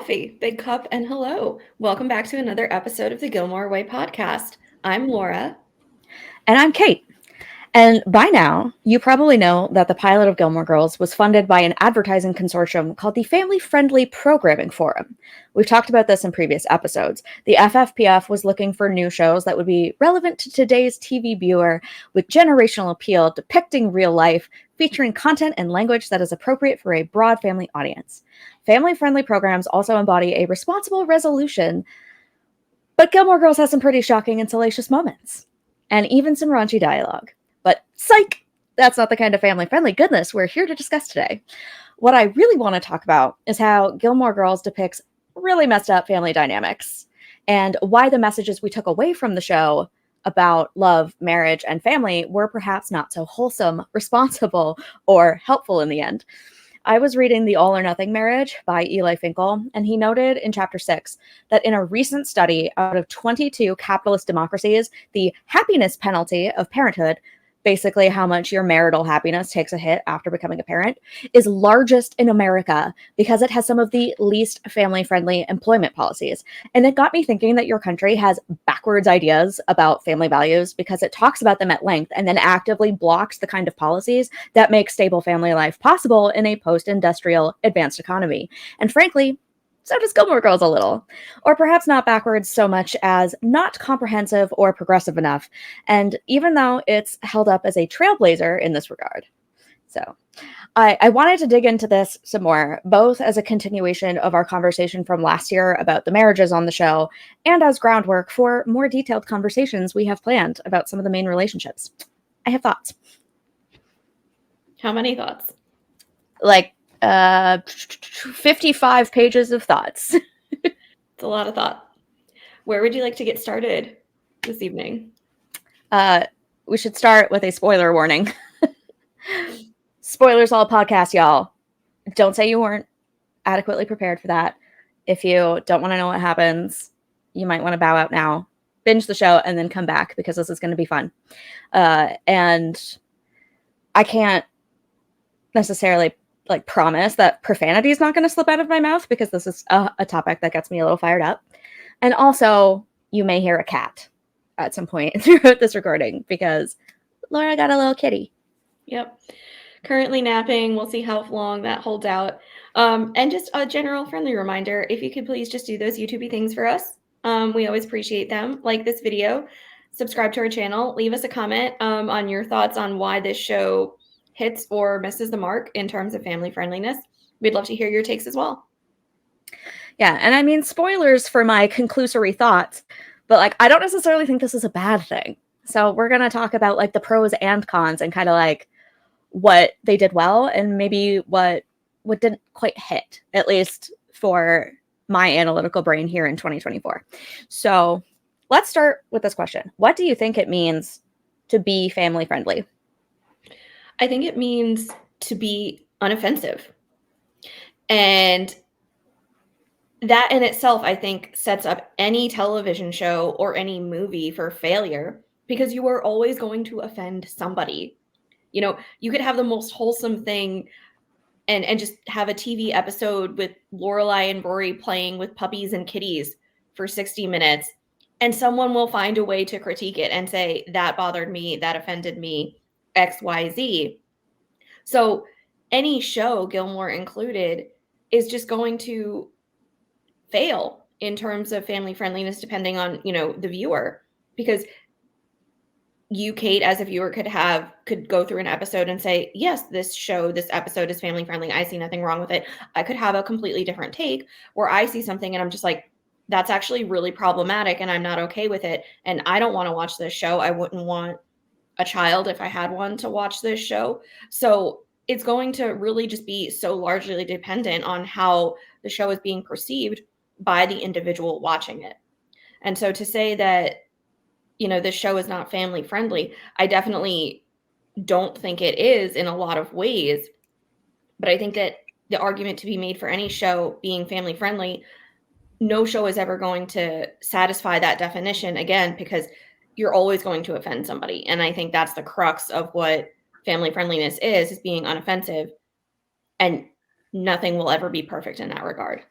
coffee, big cup, and hello. Welcome back to another episode of the Gilmore Way Podcast. I'm Laura. And I'm Kate. And by now, you probably know that the pilot of Gilmore Girls was funded by an advertising consortium called the Family Friendly Programming Forum. We've talked about this in previous episodes. The FFPF was looking for new shows that would be relevant to today's TV viewer with generational appeal, depicting real life, featuring content and language that is appropriate for a broad family audience. Family-friendly programs also embody a responsible resolution, but Gilmore Girls has some pretty shocking and salacious moments, and even some raunchy dialogue. But psych, that's not the kind of family-friendly goodness we're here to discuss today. What I really want to talk about is how Gilmore Girls depicts really messed up family dynamics, and why the messages we took away from the show about love, marriage, and family were perhaps not so wholesome, responsible, or helpful in the end. I was reading The All or Nothing Marriage by Eli Finkel, and he noted in Chapter 6 that in a recent study out of 22 capitalist democracies, the happiness penalty of parenthood, basically how much your marital happiness takes a hit after becoming a parent, is largest in America because it has some of the least family-friendly employment policies. And it got me thinking that your country has backwards ideas about family values because it talks about them at length and then actively blocks the kind of policies that make stable family life possible in a post-industrial advanced economy. And frankly, so does Gilmore Girls a little. Or perhaps not backwards so much as not comprehensive or progressive enough. And even though it's held up as a trailblazer in this regard. So I wanted to dig into this some more, both as a continuation of our conversation from last year about the marriages on the show, and as groundwork for more detailed conversations we have planned about some of the main relationships. I have thoughts. How many thoughts? 55 pages of thoughts. It's a lot of thought. Where would you like to get started this evening? We should start with a spoiler warning. Spoilers all podcast, y'all. Don't say you weren't adequately prepared for that. If you don't want to know what happens, you might want to bow out now, binge the show, and then come back because this is going to be fun. And I can't necessarily promise that profanity is not going to slip out of my mouth because this is a topic that gets me a little fired up. And also, you may hear a cat at some point throughout this recording because Laura got a little kitty. Yep. Currently napping. We'll see how long that holds out. And just a general friendly reminder, if you could please just do those YouTube things for us. We always appreciate them. Like this video, subscribe to our channel, leave us a comment on your thoughts on why this show hits or misses the mark in terms of family friendliness. We'd love to hear your takes as well. Yeah, and I mean, spoilers for my conclusory thoughts, but I don't necessarily think this is a bad thing. So we're going to talk about the pros and cons and kind of what they did well and maybe what didn't quite hit, at least for my analytical brain here in 2024. So let's start with this question. What do you think it means to be family friendly? I think it means to be unoffensive. And that in itself, I think, sets up any television show or any movie for failure because you are always going to offend somebody. You know, you could have the most wholesome thing and just have a TV episode with Laureli and Rory playing with puppies and kitties for 60 minutes, and someone will find a way to critique it and say, that bothered me, that offended me, XYZ. So any show, Gilmore included, is just going to fail in terms of family friendliness depending on, the viewer. Because you, Kate, as a viewer, could go through an episode and say, yes, this episode is family friendly. I see nothing wrong with it. I could have a completely different take where I see something and I'm just like, that's actually really problematic and I'm not okay with it. And I don't want to watch this show. I wouldn't want a child, if I had one, to watch this show. So it's going to really just be so largely dependent on how the show is being perceived by the individual watching it. And so to say that, this show is not family friendly, I definitely don't think it is in a lot of ways. But I think that the argument to be made for any show being family friendly, no show is ever going to satisfy that definition again, because you're always going to offend somebody. And I think that's the crux of what family friendliness is being unoffensive. And nothing will ever be perfect in that regard.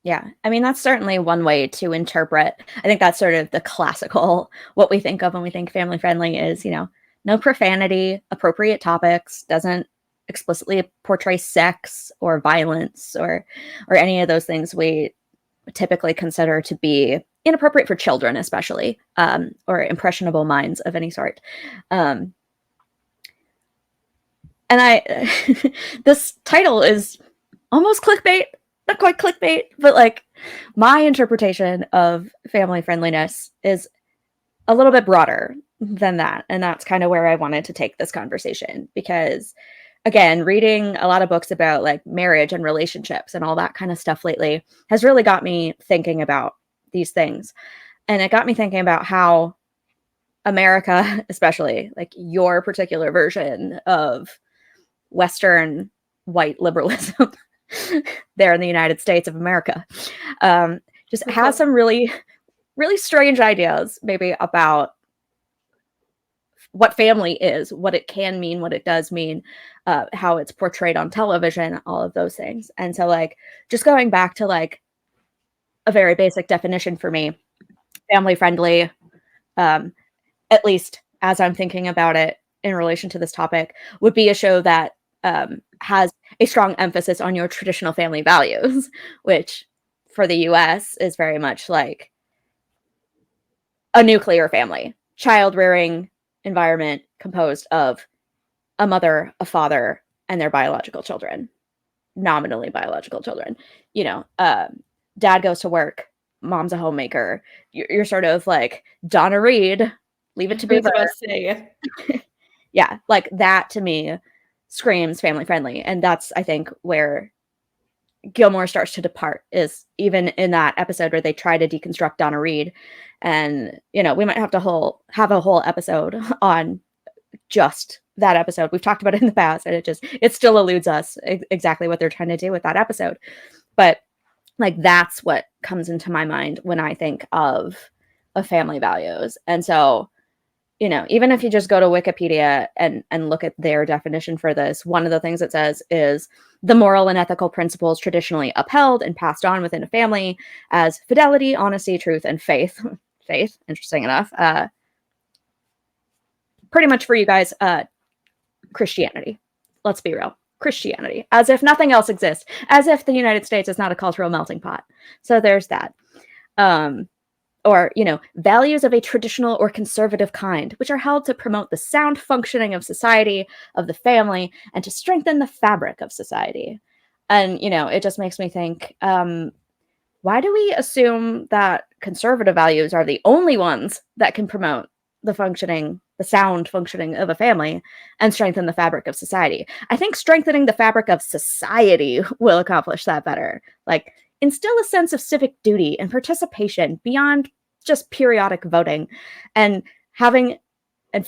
Yeah. I mean, that's certainly one way to interpret. I think that's sort of the classical, what we think of when we think family friendly is, no profanity, appropriate topics, doesn't explicitly portray sex or violence or any of those things we typically consider to be inappropriate for children, especially, or impressionable minds of any sort. And this title is almost clickbait, not quite clickbait, but like my interpretation of family friendliness is a little bit broader than that. And that's kind of where I wanted to take this conversation because, again, reading a lot of books about like marriage and relationships and all that kind of stuff lately has really got me thinking about these things. And it got me thinking about how America, especially like your particular version of Western white liberalism there in the United States of America, just has some really, really strange ideas maybe about what family is, what it can mean, what it does mean, how it's portrayed on television, all of those things. And so like just going back to like a very basic definition for me, family friendly, at least as I'm thinking about it in relation to this topic, would be a show that has a strong emphasis on your traditional family values, which for the US is very much like a nuclear family, child rearing environment composed of a mother, a father, and their biological children, nominally biological children. Dad goes to work, mom's a homemaker. You're sort of like Donna Reed, leave it to Beaver. Yeah, like that to me screams family friendly. And that's, I think, where Gilmore starts to depart, is even in that episode where they try to deconstruct Donna Reed. And, we might have to have a whole episode on just that episode. We've talked about it in the past, and it still eludes us exactly what they're trying to do with that episode. But like, that's what comes into my mind when I think of family values. And so, even if you just go to Wikipedia and look at their definition for this, one of the things it says is the moral and ethical principles traditionally upheld and passed on within a family as fidelity, honesty, truth, and faith. Faith, interesting enough. Pretty much for you guys, Christianity. Let's be real. Christianity. As if nothing else exists. As if the United States is not a cultural melting pot. So there's that. Or, values of a traditional or conservative kind, which are held to promote the sound functioning of society, of the family, and to strengthen the fabric of society. And, it just makes me think, why do we assume that conservative values are the only ones that can promote the sound functioning of a family and strengthen the fabric of society? I think strengthening the fabric of society will accomplish that better. Like, instill a sense of civic duty and participation beyond just periodic voting, and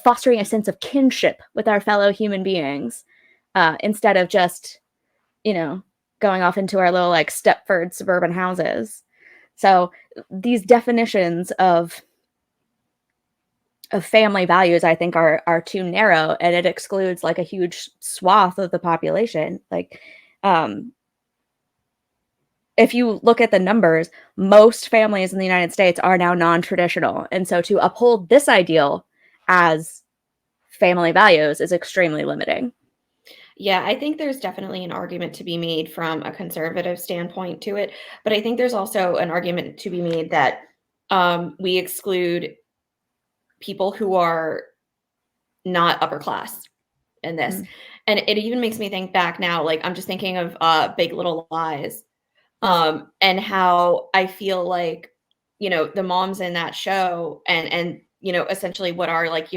fostering a sense of kinship with our fellow human beings, instead of just, going off into our little like Stepford suburban houses. So these definitions of family values, I think, are too narrow, and it excludes like a huge swath of the population. Like, if you look at the numbers, most families in the United States are now non-traditional. And so to uphold this ideal as family values is extremely limiting. Yeah, I think there's definitely an argument to be made from a conservative standpoint to it. But I think there's also an argument to be made that we exclude people who are not upper class in this. Mm. And it even makes me think back now, like I'm just thinking of Big Little Lies. And how I feel like, the moms in that show and, essentially what are like,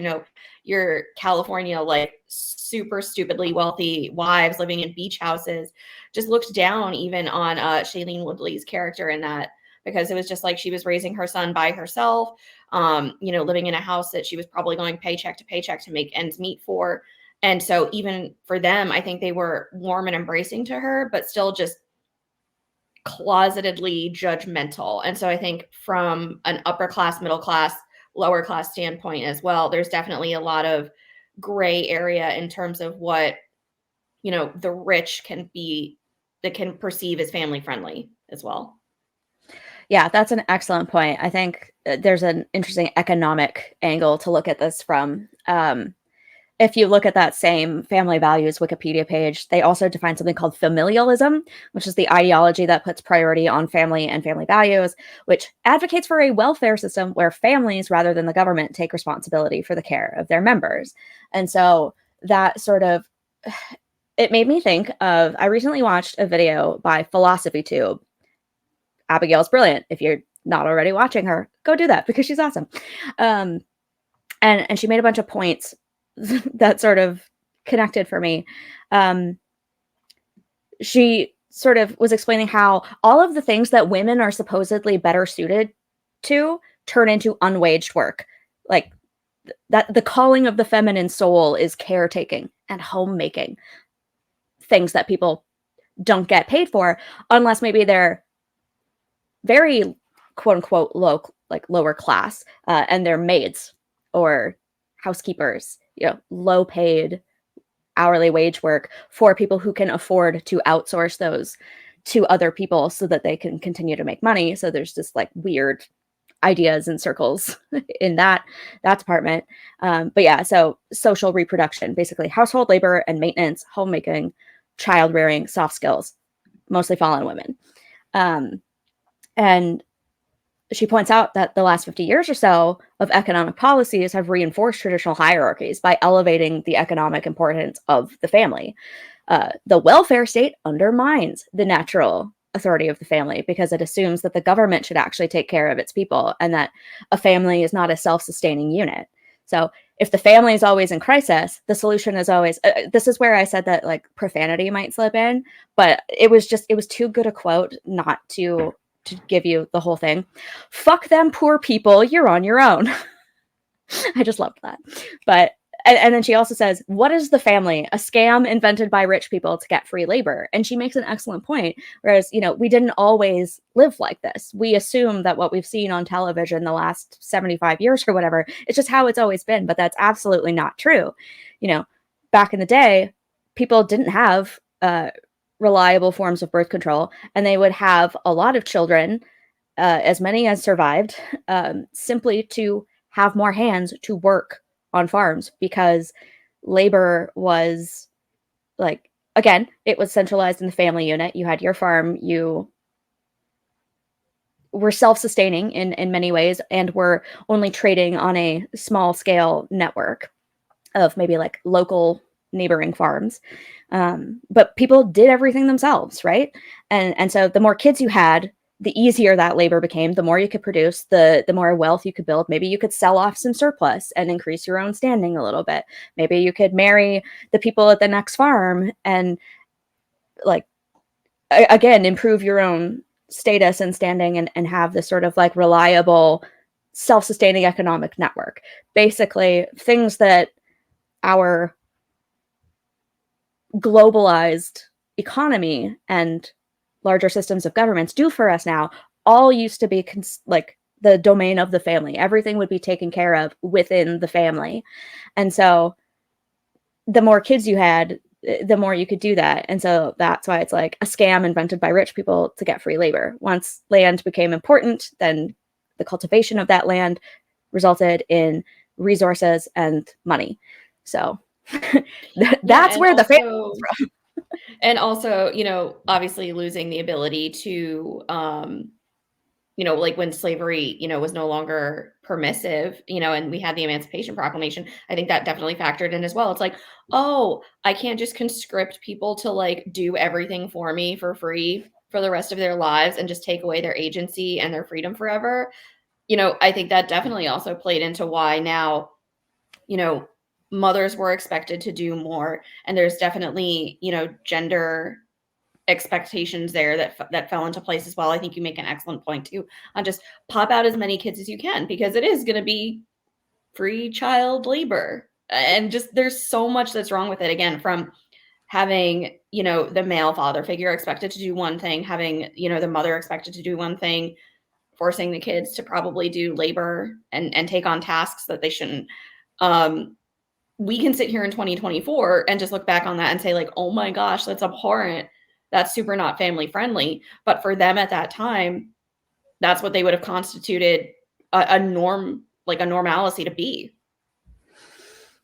your California, like super stupidly wealthy wives living in beach houses just looked down even on Shailene Woodley's character in that, because it was just like she was raising her son by herself, living in a house that she was probably going paycheck to paycheck to make ends meet for. And so even for them, I think they were warm and embracing to her, but still just closetedly judgmental. And so I think from an upper class, middle class, lower class standpoint as well, there's definitely a lot of gray area in terms of what, the rich can perceive as family friendly as well. Yeah, that's an excellent point. I think there's an interesting economic angle to look at this from. If you look at that same family values Wikipedia page, they also define something called familialism, which is the ideology that puts priority on family and family values, which advocates for a welfare system where families, rather than the government, take responsibility for the care of their members. And so that sort of, it made me think of, I recently watched a video by Philosophy Tube. Abigail's brilliant. If you're not already watching her, go do that because she's awesome. And she made a bunch of points that sort of connected for me. She sort of was explaining how all of the things that women are supposedly better suited to turn into unwaged work. Like that the calling of the feminine soul is caretaking and homemaking, things that people don't get paid for unless maybe they're very quote unquote lower class, and they're maids or housekeepers, low paid hourly wage work for people who can afford to outsource those to other people so that they can continue to make money. So there's just like weird ideas and circles in that department. But yeah, so social reproduction, basically household labor and maintenance, homemaking, child rearing, soft skills, mostly fall on women. And she points out that the last 50 years or so of economic policies have reinforced traditional hierarchies by elevating the economic importance of the family. The welfare state undermines the natural authority of the family because it assumes that the government should actually take care of its people and that a family is not a self-sustaining unit. So if the family is always in crisis, the solution is always, this is where I said that like profanity might slip in, but it was too good a quote not to give you the whole thing. Fuck them poor people, you're on your own. I just loved that. But and then she also says, what is the family? A scam invented by rich people to get free labor. And she makes an excellent point. Whereas, we didn't always live like this. We assume that what we've seen on television the last 75 years or whatever, it's just how it's always been. But that's absolutely not true. Back in the day, people didn't have reliable forms of birth control, and they would have a lot of children, as many as survived, simply to have more hands to work on farms because labor was like, again, it was centralized in the family unit. You had your farm, you were self-sustaining in many ways and were only trading on a small scale network of maybe like local neighboring farms. But people did everything themselves, right? And so the more kids you had, the easier that labor became, the more you could produce, the more wealth you could build. Maybe you could sell off some surplus and increase your own standing a little bit. Maybe you could marry the people at the next farm and like, again, improve your own status and standing and have this sort of like reliable, self-sustaining economic network. Basically, things that our globalized economy and larger systems of governments do for us now all used to be like the domain of the family. Everything would be taken care of within the family. And so the more kids you had, the more you could do that. And so that's why it's like a scam invented by rich people to get free labor. Once land became important, then the cultivation of that land resulted in resources and money. So that's where the family comes from. And also, obviously losing the ability to, like when slavery, was no longer permissive, and we had the Emancipation Proclamation, I think that definitely factored in as well. It's like, oh, I can't just conscript people to like do everything for me for free for the rest of their lives and just take away their agency and their freedom forever. I think that definitely also played into why now, mothers were expected to do more. And there's definitely, gender expectations there that fell into place as well. I think you make an excellent point too on just pop out as many kids as you can because it is going to be free child labor. And just there's so much that's wrong with it. Again, from having, the male father figure expected to do one thing, having, the mother expected to do one thing, forcing the kids to probably do labor and take on tasks that they shouldn't. We can sit here in 2024 and just look back on that and say like, oh my gosh, that's abhorrent. That's super not family friendly. But for them at that time, that's what they would have constituted a norm, like a normalcy to be.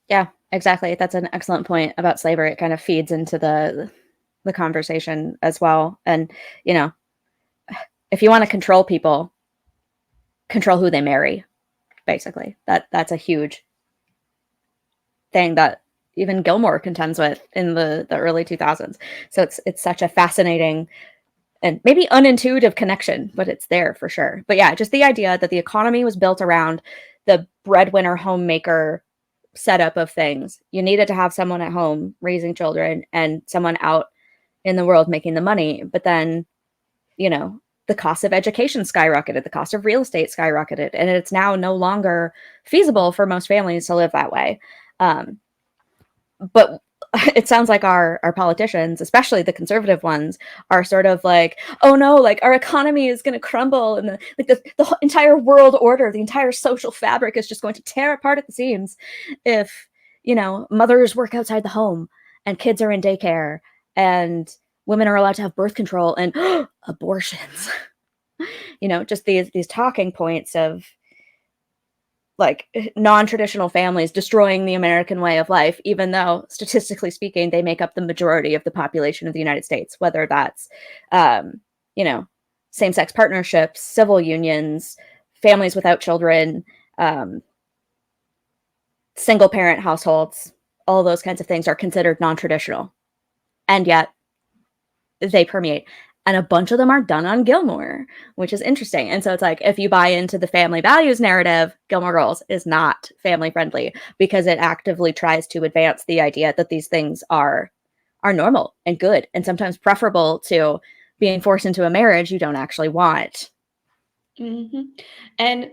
Yeah, exactly. That's an excellent point about slavery. It kind of feeds into the conversation as well. And, you know, if you want to control people, control who they marry, basically. That's a huge thing that even Gilmore contends with in the early 2000s. So it's such a fascinating and maybe unintuitive connection, but it's there for sure. But yeah, just the idea that the economy was built around the breadwinner homemaker setup of things. You needed to have someone at home raising children and someone out in the world making the money. But then, you know, the cost of education skyrocketed, the cost of real estate skyrocketed, and it's now no longer feasible for most families to live that way. But it sounds like our politicians, especially the conservative ones, are sort of like, oh no, like our economy is going to crumble, and the entire world order, the entire social fabric is just going to tear apart at the seams if, you know, mothers work outside the home and kids are in daycare and women are allowed to have birth control and abortions. You know, just these talking points of like non-traditional families destroying the American way of life, even though statistically speaking, they make up the majority of the population of the United States, whether that's, you know, same-sex partnerships, civil unions, families without children, single parent households, all those kinds of things are considered non-traditional. And yet they permeate. And a bunch of them are done on Gilmore, which is interesting. And so it's like, if you buy into the family values narrative, Gilmore Girls is not family friendly because it actively tries to advance the idea that these things are normal and good and sometimes preferable to being forced into a marriage you don't actually want. Mm-hmm. And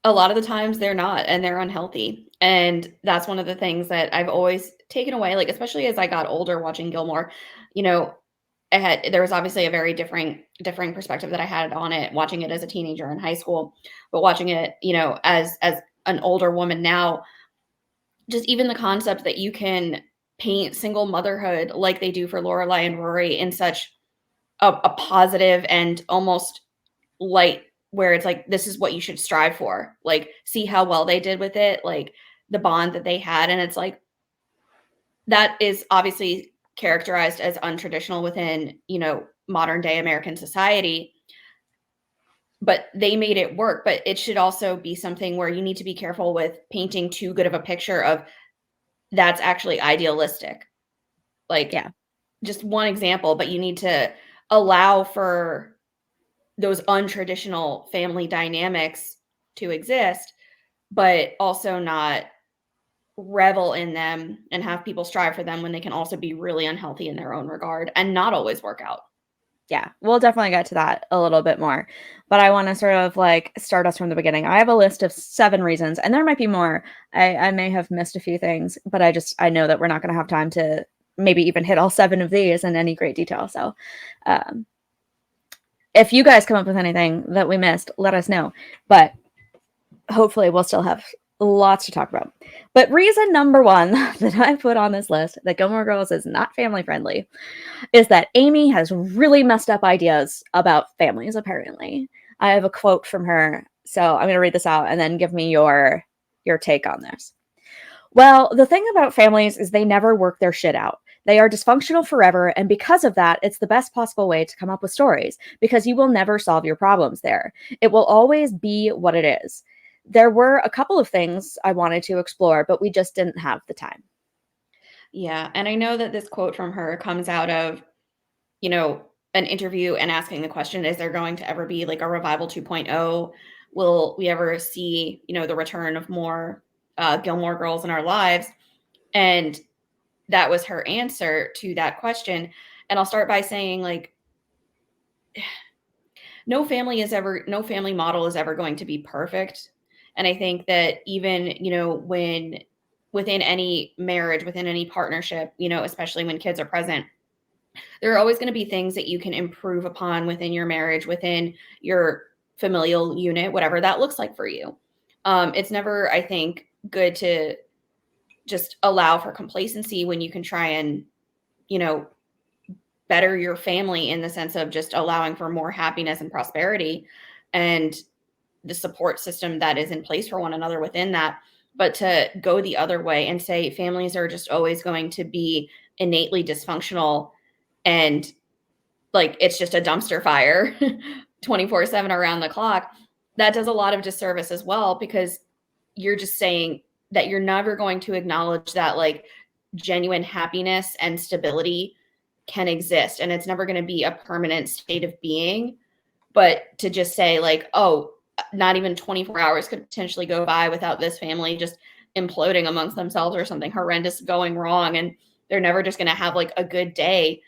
a lot of the times they're not, and they're unhealthy. And that's one of the things that I've always taken away, like, especially as I got older watching Gilmore, you know, there was obviously a very differing perspective that I had on it, watching it as a teenager in high school, but watching it, you know, as an older woman now, just even the concept that you can paint single motherhood like they do for Lorelai and Rory in such a positive and almost light, where it's like, this is what you should strive for. Like, see how well they did with it, like the bond that they had. And it's like, that is obviously characterized as untraditional within, you know, modern day American society, but they made it work. But it should also be something where you need to be careful with painting too good of a picture of that's actually idealistic. Like, Yeah. just one example, but you need to allow for those untraditional family dynamics to exist, but also not revel in them and have people strive for them when they can also be really unhealthy in their own regard and not always work out. Yeah, we'll definitely get to that a little bit more. But I want to sort of like start us from the beginning. I have a list of 7 reasons, and there might be more. I may have missed a few things, but I know that we're not going to have time to maybe even hit all 7 of these in any great detail. So um, if you guys come up with anything that we missed, let us know. But hopefully we'll still have lots to talk about. But reason number 1 that I put on this list that Gilmore Girls is not family friendly is that Amy has really messed up ideas about families, apparently. I have a quote from her, so I'm going to read this out and then give me your take on this. Well, the thing about families is they never work their shit out. They are dysfunctional forever, and because of that, it's the best possible way to come up with stories, because you will never solve your problems there. It will always be what it is. There were a couple of things I wanted to explore, but we just didn't have the time. Yeah, and I know that this quote from her comes out of, you know, an interview and asking the question, is there going to ever be like a revival 2.0? Will we ever see, you know, the return of more Gilmore Girls in our lives? And that was her answer to that question. And I'll start by saying, like, no family model is ever going to be perfect. And I think that even, you know, when within any marriage, within any partnership, you know, especially when kids are present, there are always going to be things that you can improve upon within your marriage, within your familial unit, whatever that looks like for you. It's never, I think, good to just allow for complacency when you can try and, you know, better your family in the sense of just allowing for more happiness and prosperity. and the support system that is in place for one another within that. But to go the other way and say families are just always going to be innately dysfunctional and like it's just a dumpster fire 24/7 around the clock, that does a lot of disservice as well, because you're just saying that you're never going to acknowledge that like genuine happiness and stability can exist, and it's never going to be a permanent state of being. But to just say like, oh, not even 24 hours could potentially go by without this family just imploding amongst themselves or something horrendous going wrong, and they're never just going to have like a good day.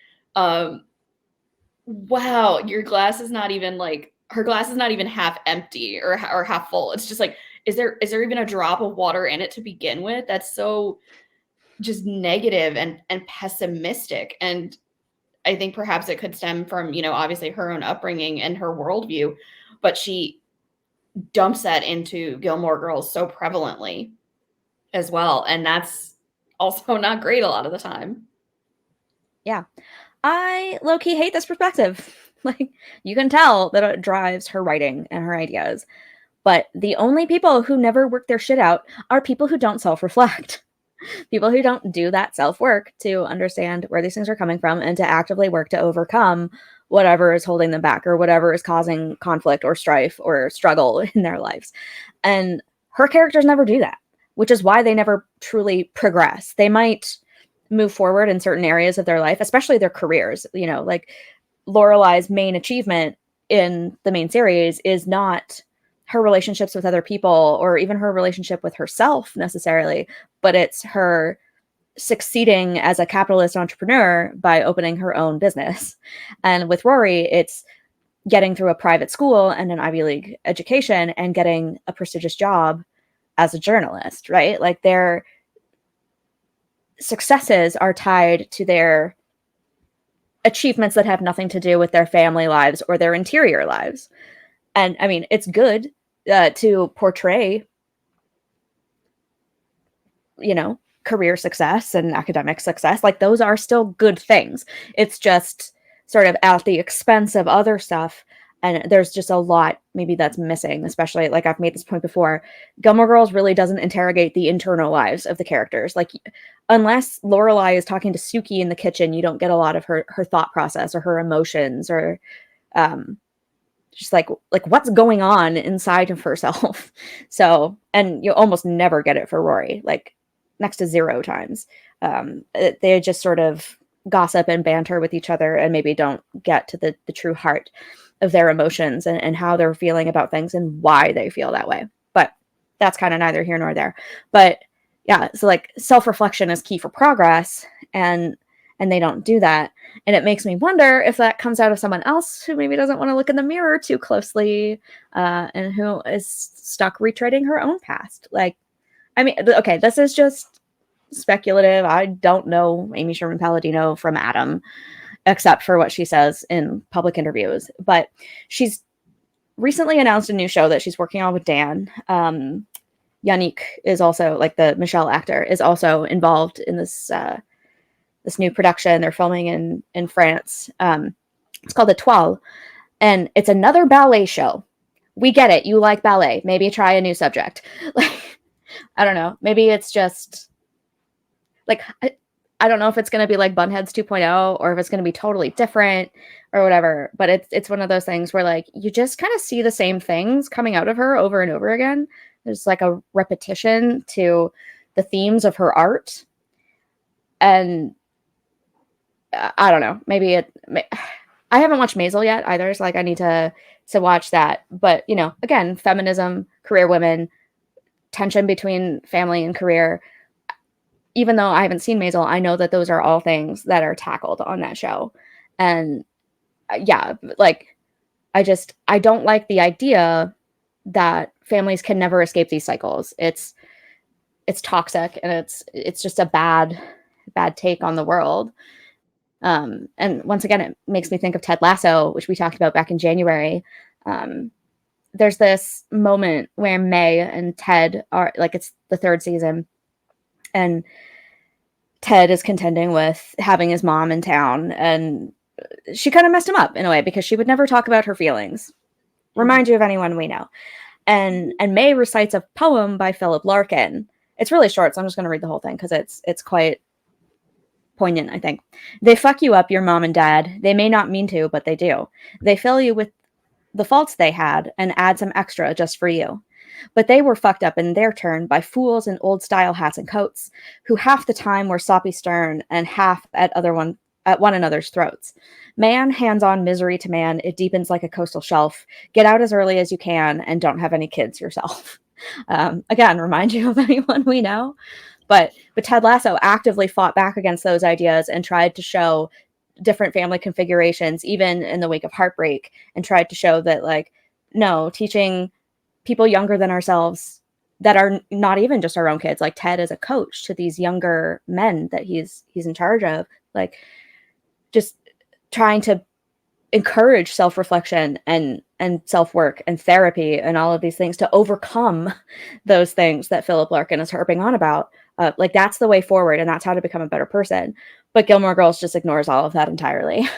Wow, your glass is not even like, her glass is not even half empty or half full. It's just like, is there even a drop of water in it to begin with? That's so just negative and pessimistic. And I think perhaps it could stem from, obviously her own upbringing and her worldview, but she dumps that into Gilmore Girls so prevalently as well. And that's also not great a lot of the time. Yeah. I low-key hate this perspective. Like, you can tell that it drives her writing and her ideas. But the only people who never work their shit out are people who don't self-reflect. People who don't do that self-work to understand where these things are coming from and to actively work to overcome whatever is holding them back or whatever is causing conflict or strife or struggle in their lives. And her characters never do that, which is why they never truly progress. They might move forward in certain areas of their life, especially their careers. Like Lorelai's main achievement in the main series is not her relationships with other people or even her relationship with herself necessarily, but it's her succeeding as a capitalist entrepreneur by opening her own business. And with Rory, it's getting through a private school and an Ivy League education and getting a prestigious job as a journalist, right? Like their successes are tied to their achievements that have nothing to do with their family lives or their interior lives. And I mean, it's good to portray, career success and academic success. Like those are still good things. It's just sort of at the expense of other stuff. And there's just a lot maybe that's missing, especially like I've made this point before. Gilmore Girls really doesn't interrogate the internal lives of the characters. Like unless Lorelai is talking to Suki in the kitchen, you don't get a lot of her thought process or her emotions or just like what's going on inside of herself. So, and you almost never get it for Rory, like next to 0 times. They just sort of gossip and banter with each other and maybe don't get to the true heart of their emotions and how they're feeling about things and why they feel that way. But that's kind of neither here nor there. But yeah, so like self-reflection is key for progress, and they don't do that. And it makes me wonder if that comes out of someone else who maybe doesn't want to look in the mirror too closely and who is stuck retreading her own past. Like, I mean, okay, this is just speculative. I don't know Amy Sherman Palladino from Adam, except for what she says in public interviews. But she's recently announced a new show that she's working on with Dan. Yannick is also, like the Michelle actor, is also involved in this this new production they're filming in France. It's called Etoile, and it's another ballet show. We get it. You like ballet. Maybe try a new subject. Like, I don't know. Maybe it's just like, I don't know if it's going to be like Bunheads 2.0 or if it's going to be totally different or whatever. But it's one of those things where like you just kind of see the same things coming out of her over and over again. There's like a repetition to the themes of her art. And I don't know. Maybe I haven't watched Maisel yet either. So like I need to watch that. But, again, feminism, career women, tension between family and career. Even though I haven't seen Maisel, I know that those are all things that are tackled on that show. And yeah, like I don't like the idea that families can never escape these cycles. It's toxic and it's just a bad take on the world. And once again, it makes me think of Ted Lasso, which we talked about back in January. There's this moment where May and Ted are like, it's the 3rd season, and Ted is contending with having his mom in town, and she kind of messed him up in a way because she would never talk about her feelings. Remind you of anyone we know. And May recites a poem by Philip Larkin. It's really short, so I'm just going to read the whole thing because it's quite poignant, I think. They fuck you up, your mom and dad. They may not mean to, but they do. They fill you with the faults they had and add some extra just for you. But they were fucked up in their turn by fools in old-style hats and coats, who half the time were soppy stern and half at one another's throats. Man hands on misery to man, it deepens like a coastal shelf. Get out as early as you can and don't have any kids yourself. Again, remind you of anyone we know. But Ted Lasso actively fought back against those ideas and tried to show different family configurations, even in the wake of heartbreak, and tried to show that, like, no, teaching people younger than ourselves that are not even just our own kids, like Ted is a coach to these younger men that he's in charge of, like, just trying to encourage self-reflection and self-work and therapy and all of these things to overcome those things that Philip Larkin is harping on about. Like, that's the way forward, and that's how to become a better person. But Gilmore Girls just ignores all of that entirely.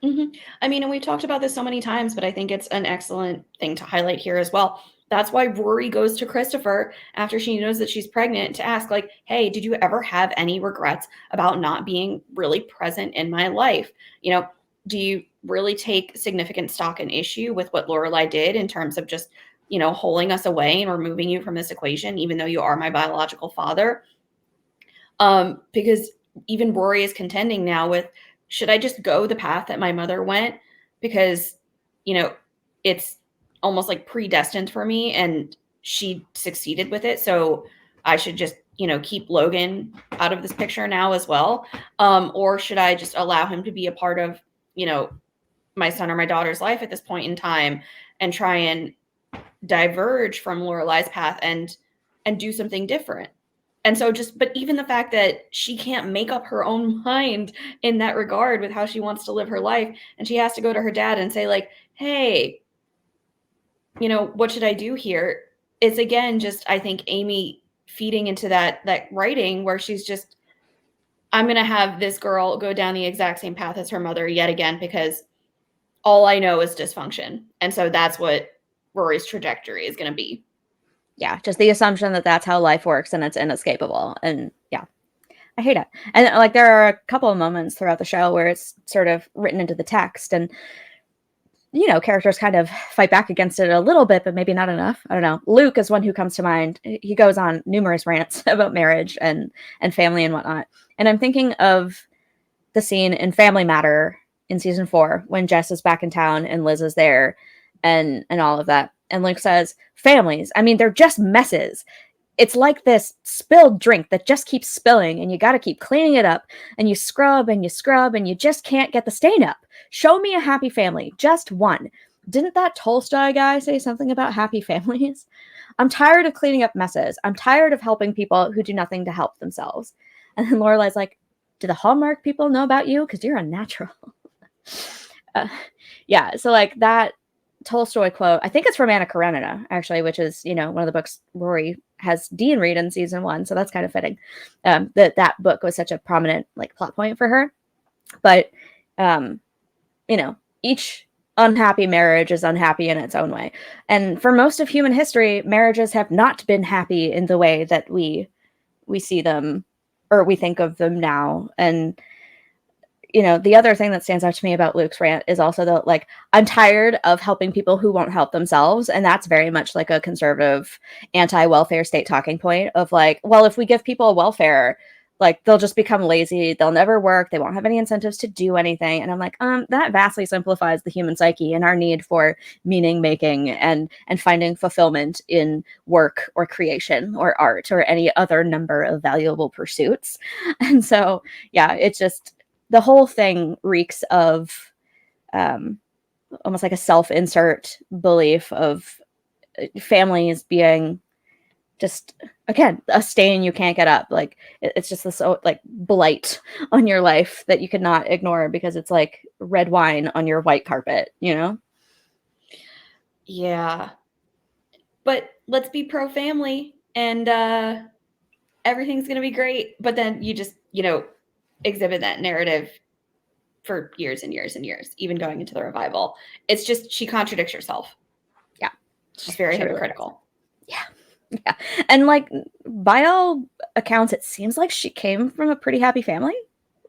I mean, and we've talked about this so many times, but I think it's an excellent thing to highlight here as well. That's why Rory goes to Christopher after she knows that she's pregnant to ask, like, hey, did you ever have any regrets about not being really present in my life? Do you really take significant stock and issue with what Lorelai did in terms of just, holding us away and removing you from this equation, even though you are my biological father? Because even Rory is contending now with, should I just go the path that my mother went? Because, it's almost like predestined for me and she succeeded with it. So I should just, keep Logan out of this picture now as well. Or should I just allow him to be a part of, my son or my daughter's life at this point in time and try and diverge from Lorelai's path and do something different? And so but even the fact that she can't make up her own mind in that regard with how she wants to live her life. And she has to go to her dad and say, like, hey, what should I do here? It's, again, just, I think, Amy feeding into that writing where she's just, I'm going to have this girl go down the exact same path as her mother yet again, because all I know is dysfunction. And so that's what Rory's trajectory is going to be. Yeah, just the assumption that that's how life works and it's inescapable. And yeah, I hate it. And, like, there are a couple of moments throughout the show where it's sort of written into the text and, characters kind of fight back against it a little bit, but maybe not enough. I don't know. Luke is one who comes to mind. He goes on numerous rants about marriage and family and whatnot. And I'm thinking of the scene in Family Matter in season 4 when Jess is back in town and Liz is there and all of that. And Luke says, families, I mean, they're just messes. It's like this spilled drink that just keeps spilling and you got to keep cleaning it up and you scrub and you just can't get the stain up. Show me a happy family, just one. Didn't that Tolstoy guy say something about happy families? I'm tired of cleaning up messes. I'm tired of helping people who do nothing to help themselves. And then Lorelai's like, do the Hallmark people know about you? Because you're unnatural. Yeah, so, like, that Tolstoy quote, I think it's from Anna Karenina, actually, which is, one of the books Rory has Dean read in season 1. So that's kind of fitting. That book was such a prominent, like, plot point for her. But, each unhappy marriage is unhappy in its own way. And for most of human history, marriages have not been happy in the way that we see them or we think of them now. And, the other thing that stands out to me about Luke's rant is also that, like, I'm tired of helping people who won't help themselves. And that's very much like a conservative anti-welfare state talking point of, like, well, if we give people welfare, like, they'll just become lazy. They'll never work. They won't have any incentives to do anything. And I'm like, that vastly simplifies the human psyche and our need for meaning making and finding fulfillment in work or creation or art or any other number of valuable pursuits. And so, yeah, it's just, the whole thing reeks of almost like a self-insert belief of families being just, again, a stain you can't get up. Like, it's just this, like, blight on your life that you cannot ignore because it's like red wine on your white carpet, Yeah. But let's be pro-family and everything's going to be great. But then you just, exhibit that narrative for years and years and years, even going into the revival. It's just, she contradicts herself. She's very She really hypocritical. Yeah. And like by all accounts, it seems like she came from a pretty happy family.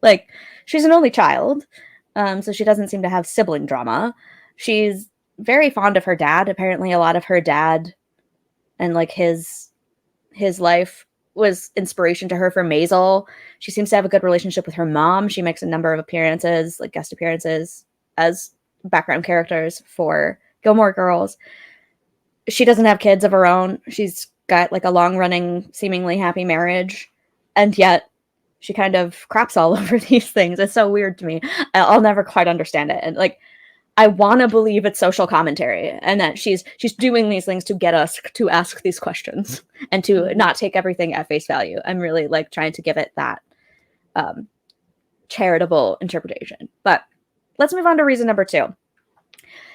Like she's an only child, so she doesn't seem to have sibling drama. She's very fond of her dad. Apparently, a lot of her dad and like his life was inspiration to her for Maisel. She seems to have a good relationship with her mom. She makes a number of appearances, like guest appearances, as background characters for Gilmore Girls. She doesn't have kids of her own. She's got like a long-running, seemingly happy marriage, and yet she kind of craps all over these things. It's so weird to me. I'll never quite understand it. And like, I want to believe it's social commentary and that she's doing these things to get us to ask these questions and to not take everything at face value. I'm really like trying to give it that charitable interpretation. But let's move on to reason number 2.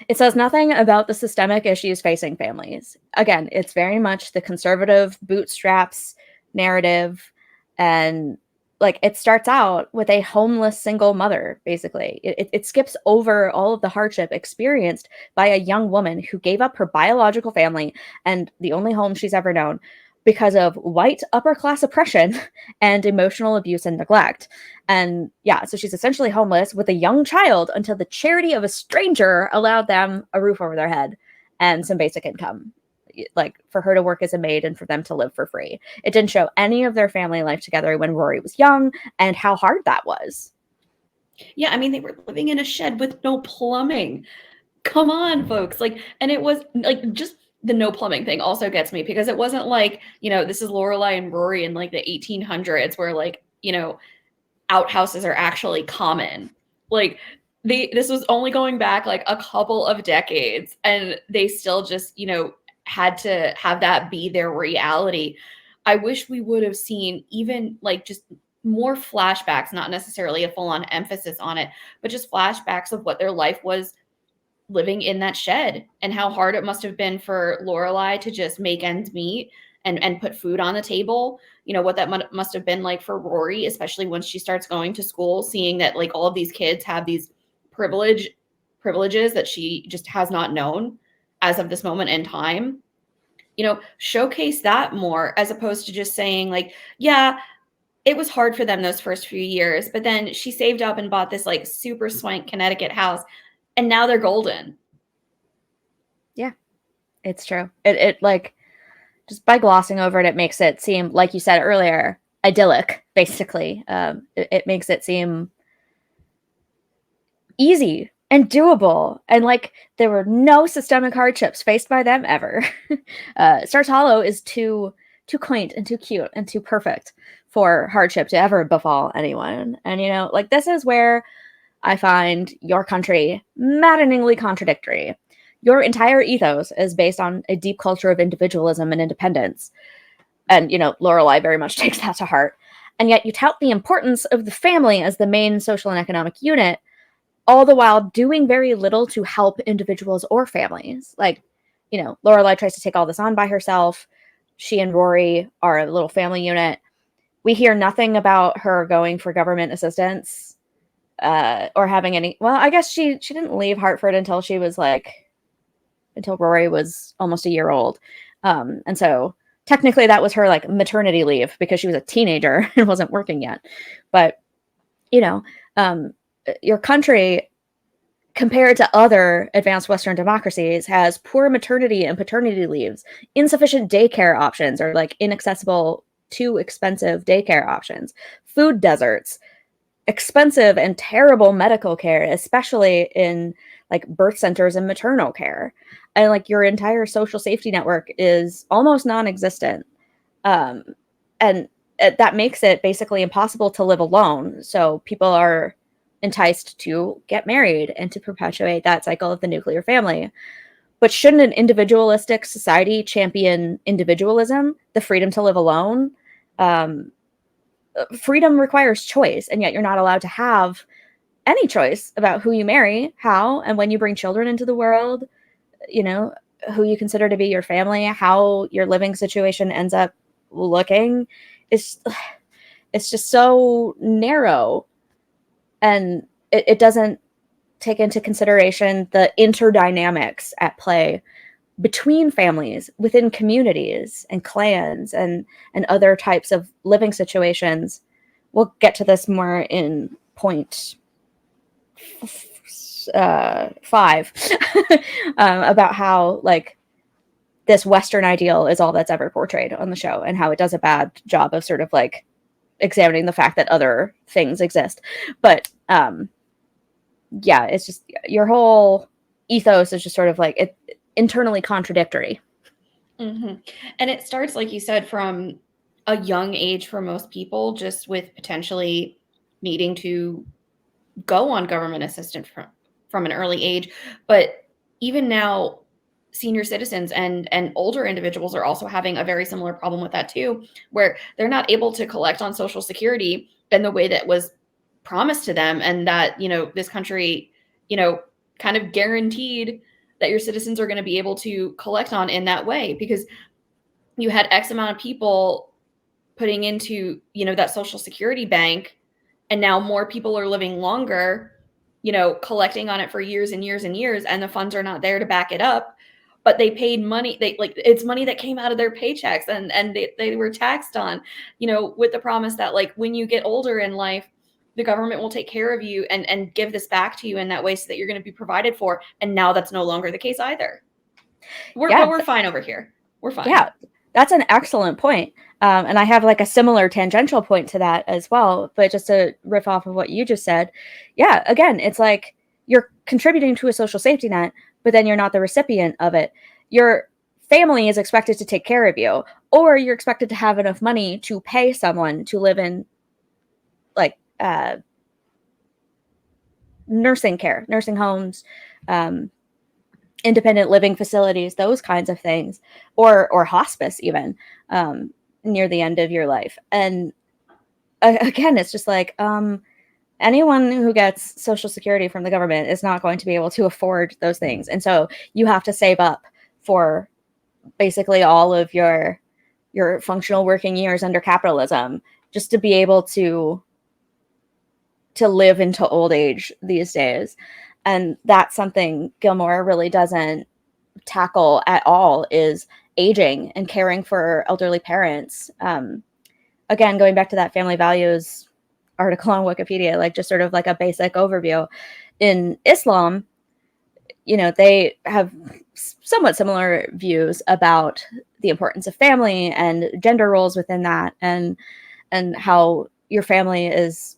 It says nothing about the systemic issues facing families. Again, it's very much the conservative bootstraps narrative, and like it starts out with a homeless single mother, basically. It skips over all of the hardship experienced by a young woman who gave up her biological family and the only home she's ever known because of white upper class oppression and emotional abuse and neglect. And yeah, so she's essentially homeless with a young child until the charity of a stranger allowed them a roof over their head and some basic income, like for her to work as a maid and for them to live for free. It didn't show any of their family life together when Rory was young and how hard that was. Yeah, I mean, they were living in a shed with no plumbing. Come on, folks. Like, and it was like just the no plumbing thing also gets me because it wasn't like, this is Lorelai and Rory in like the 1800s where like, outhouses are actually common. Like this was only going back like a couple of decades and they still just, had to have that be their reality. I wish we would have seen even like just more flashbacks, not necessarily a full-on emphasis on it, but just flashbacks of what their life was living in that shed and how hard it must have been for Lorelai to just make ends meet and put food on the table. What that must have been like for Rory, especially once she starts going to school, seeing that like all of these kids have these privileges that she just has not known as of this moment in time. Showcase that more as opposed to just saying like, yeah, it was hard for them those first few years, but then she saved up and bought this like super swank Connecticut house and now they're golden. Yeah, it's true. It like just by glossing over it, it makes it seem, like you said earlier, idyllic, basically. It makes it seem easy and doable. And like there were no systemic hardships faced by them ever. Stars Hollow is too quaint and too cute and too perfect for hardship to ever befall anyone. And, like this is where I find Your Country maddeningly contradictory. Your entire ethos is based on a deep culture of individualism and independence. And, Lorelai very much takes that to heart. And yet you tout the importance of the family as the main social and economic unit, all the while doing very little to help individuals or families. Like, Lorelai tries to take all this on by herself. She and Rory are a little family unit. We hear nothing about her going for government assistance or having any. Well, I guess she didn't leave Hartford until Rory was almost a year old. And so technically that was her like maternity leave because she was a teenager and wasn't working yet. But, Your Country, compared to other advanced Western democracies, has poor maternity and paternity leaves, insufficient daycare options or like inaccessible, too expensive daycare options, food deserts, expensive and terrible medical care, especially in like birth centers and maternal care. And like your entire social safety network is almost non-existent. And that makes it basically impossible to live alone. So people are enticed to get married and to perpetuate that cycle of the nuclear family. But shouldn't an individualistic society champion individualism, the freedom to live alone? Freedom requires choice, and yet you're not allowed to have any choice about who you marry, how, and when you bring children into the world, who you consider to be your family, how your living situation ends up looking. It's just so narrow, and it doesn't take into consideration the interdynamics at play between families, within communities and clans and other types of living situations. We'll get to this more in point 5 about how like this Western ideal is all that's ever portrayed on the show, and how it does a bad job of sort of like examining the fact that other things exist. But yeah, it's just your whole ethos is just sort of like internally contradictory. Mm-hmm. And it starts, like you said, from a young age for most people, just with potentially needing to go on government assistance from an early age. But even now, senior citizens and older individuals are also having a very similar problem with that too, where they're not able to collect on Social Security in the way that was promised to them, and that, you know, this country, you know, kind of guaranteed that your citizens are going to be able to collect on in that way, because you had X amount of people putting into, you know, that Social Security bank, and now more people are living longer, you know, collecting on it for years and years and years, and the funds are not there to back it up. But they paid money, they like, it's money that came out of their paychecks, and they were taxed on, you know, with the promise that like when you get older in life, the government will take care of you and give this back to you in that way so that you're going to be provided for. And now that's no longer the case either. But we're fine over here. We're fine. Yeah, that's an excellent point. And I have like a similar tangential point to that as well. But just to riff off of what you just said, yeah, again, it's like you're contributing to a social safety net, but then you're not the recipient of it. Your family is expected to take care of you, or you're expected to have enough money to pay someone to live in like nursing care, nursing homes, independent living facilities, those kinds of things, or hospice even, near the end of your life. And again, it's just like anyone who gets Social Security from the government is not going to be able to afford those things. And so you have to save up for basically all of your functional working years under capitalism just to be able to live into old age these days. And that's something Gilmore really doesn't tackle at all, is aging and caring for elderly parents. Again, going back to that family values article on Wikipedia, like just sort of like a basic overview. In Islam, you know, they have somewhat similar views about the importance of family and gender roles within that, and how your family is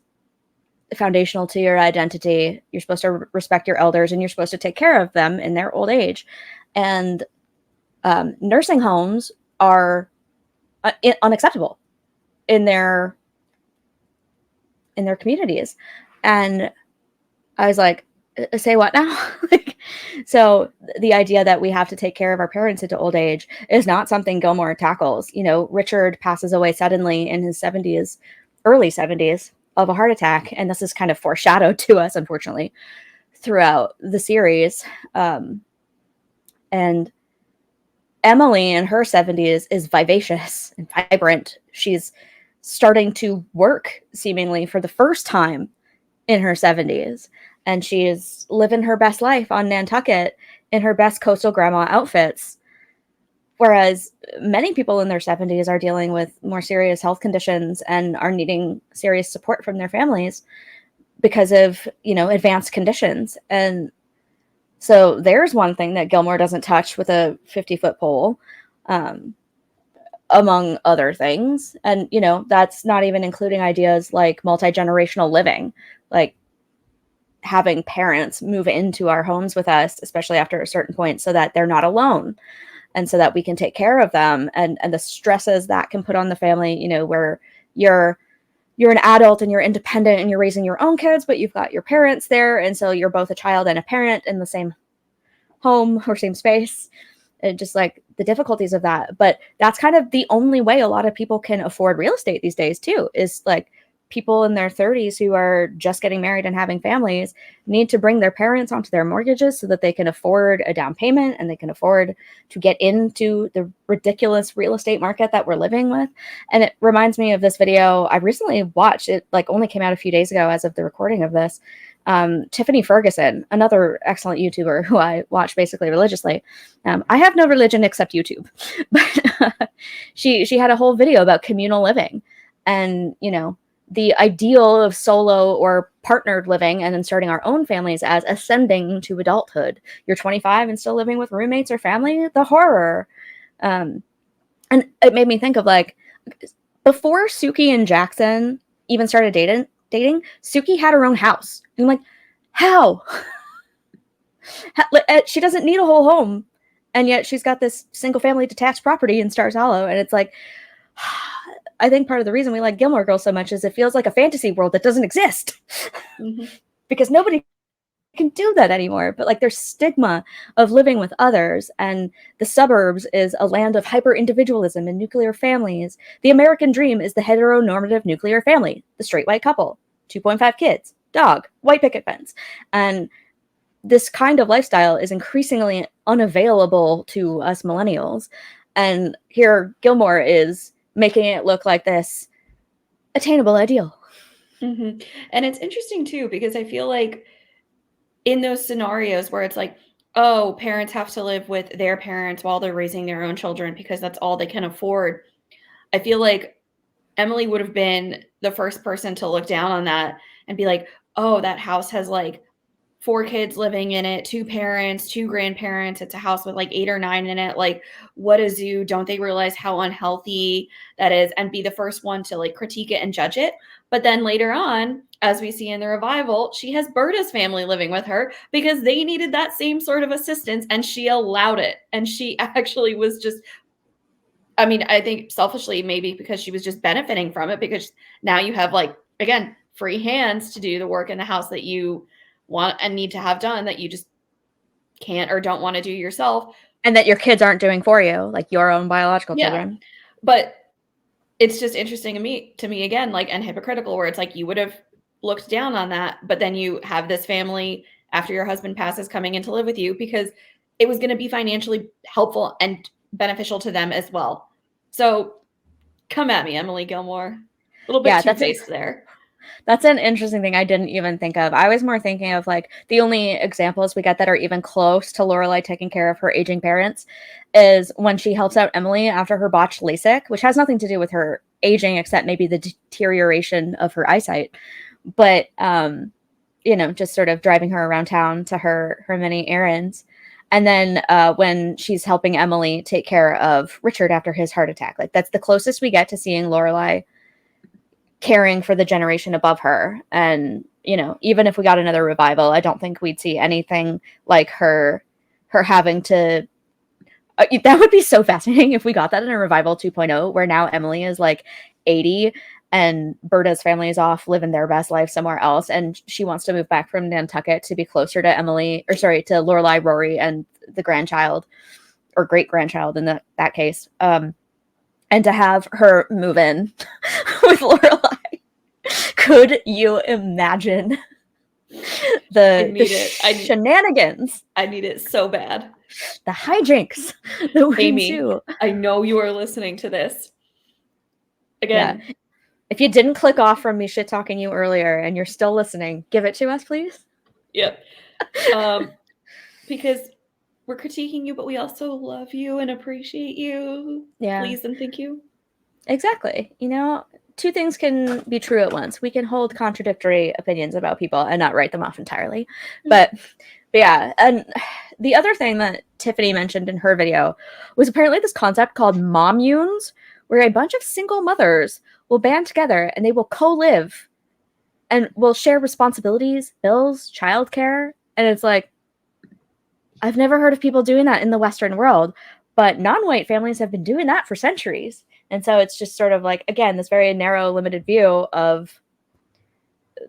foundational to your identity. You're supposed to respect your elders, and you're supposed to take care of them in their old age. And nursing homes are unacceptable in their communities. And I was like, say what now? Like, so the idea that we have to take care of our parents into old age is not something Gilmore tackles. You know, Richard passes away suddenly in his 70s, early 70s, of a heart attack. And this is kind of foreshadowed to us, unfortunately, throughout the series. And Emily in her 70s is vivacious and vibrant. She's starting to work seemingly for the first time in her 70s. And she is living her best life on Nantucket in her best coastal grandma outfits. Whereas many people in their 70s are dealing with more serious health conditions and are needing serious support from their families because of, you know, advanced conditions. And so there's one thing that Gilmore doesn't touch with a 50-foot pole, among other things. And, you know, that's not even including ideas like multi-generational living, like having parents move into our homes with us, especially after a certain point, so that they're not alone and so that we can take care of them, and the stresses that can put on the family, you know, where you're an adult and you're independent and you're raising your own kids, but you've got your parents there. And so you're both a child and a parent in the same home or same space. And just like the difficulties of that. But that's kind of the only way a lot of people can afford real estate these days too, is like people in their 30s who are just getting married and having families need to bring their parents onto their mortgages so that they can afford a down payment and they can afford to get into the ridiculous real estate market that we're living with. And it reminds me of this video I recently watched. It like only came out a few days ago as of the recording of this. Tiffany Ferguson, another excellent YouTuber who I watch basically religiously. I have no religion except YouTube, but she had a whole video about communal living and, you know, the ideal of solo or partnered living and then starting our own families as ascending to adulthood. You're 25 and still living with roommates or family? The horror. And it made me think of like, before Suki and Jackson even started dating, Suki had her own house. And I'm like, how? She doesn't need a whole home. And yet she's got this single family detached property in Stars Hollow. And it's like, I think part of the reason we like Gilmore Girls so much is it feels like a fantasy world that doesn't exist. Because nobody can do that anymore. But like there's stigma of living with others, and the suburbs is a land of hyper individualism and nuclear families. The American dream is the heteronormative nuclear family, the straight white couple, 2.5 kids, dog, white picket fence. And this kind of lifestyle is increasingly unavailable to us millennials. And here Gilmore is making it look like this attainable ideal. And it's interesting too, because I feel like in those scenarios where it's like, oh, parents have to live with their parents while they're raising their own children because that's all they can afford, I feel like Emily would have been the first person to look down on that and be like, oh, that house has like 4 kids living in it, 2 parents, 2 grandparents. It's a house with like 8 or 9 in it. Like, what a zoo. Don't they realize how unhealthy that is? And be the first one to like critique it and judge it. But then later on, as we see in the revival, she has Berta's family living with her because they needed that same sort of assistance and she allowed it. And she actually was just, I mean, I think selfishly, maybe because she was just benefiting from it, because now you have like, again, free hands to do the work in the house that you want and need to have done that you just can't or don't want to do yourself. And that your kids aren't doing for you, like your own biological children. But it's just interesting to me again, like, and hypocritical, where it's like you would have looked down on that, but then you have this family after your husband passes coming in to live with you because it was going to be financially helpful and beneficial to them as well. So come at me, Emily Gilmore. A little bit two-faced there. That's an interesting thing I didn't even think of. I was more thinking of like the only examples we get that are even close to Lorelai taking care of her aging parents is when she helps out Emily after her botched LASIK, which has nothing to do with her aging except maybe the deterioration of her eyesight. But, you know, just sort of driving her around town to her many errands. And then when she's helping Emily take care of Richard after his heart attack, like that's the closest we get to seeing Lorelai caring for the generation above her. And, you know, even if we got another revival, I don't think we'd see anything like her having to, that would be so fascinating if we got that in a revival 2.0, where now Emily is like 80 and Berta's family is off living their best life somewhere else. And she wants to move back from Nantucket to be closer to to Lorelai, Rory, and the grandchild or great grandchild in that case. And to have her move in with Lorelai. Could you imagine the shenanigans? I need it so bad. The hijinks that would ensue. I know you are listening to this. Again. Yeah. If you didn't click off from me shit talking you earlier and you're still listening, give it to us, please. Yep. Because we're critiquing you, but we also love you and appreciate you. Yeah. Please and thank you. Exactly. You know, 2 things can be true at once. We can hold contradictory opinions about people and not write them off entirely. But yeah, and the other thing that Tiffany mentioned in her video was apparently this concept called munes, where a bunch of single mothers will band together and they will co-live and will share responsibilities, bills, childcare. And it's like, I've never heard of people doing that in the Western world, but non-white families have been doing that for centuries. And so it's just sort of like, again, this very narrow, limited view of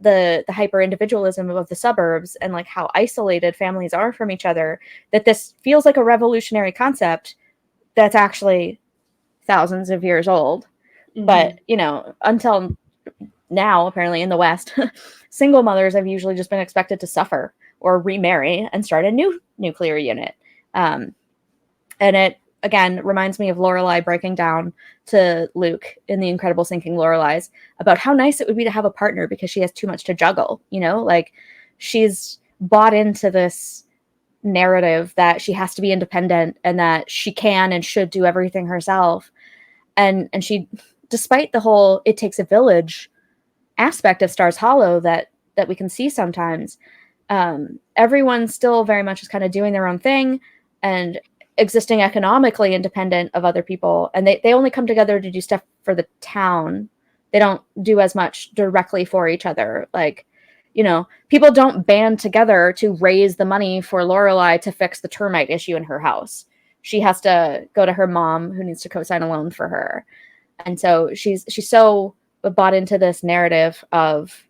the hyper individualism of the suburbs and like how isolated families are from each other, that this feels like a revolutionary concept that's actually thousands of years old. Mm-hmm. But, you know, until now, apparently in the West, single mothers have usually just been expected to suffer or remarry and start a new nuclear unit. And it, again, reminds me of Lorelai breaking down to Luke in The Incredible Sinking Lorelai's about how nice it would be to have a partner because she has too much to juggle, you know? Like, she's bought into this narrative that she has to be independent and that she can and should do everything herself. And she, despite the whole "it takes a village" aspect of Stars Hollow that we can see sometimes, everyone still very much is kind of doing their own thing and existing economically independent of other people. And they only come together to do stuff for the town. They don't do as much directly for each other. Like, people don't band together to raise the money for Lorelei to fix the termite issue in her house. She has to go to her mom, who needs to co-sign a loan for her. And so she's so bought into this narrative of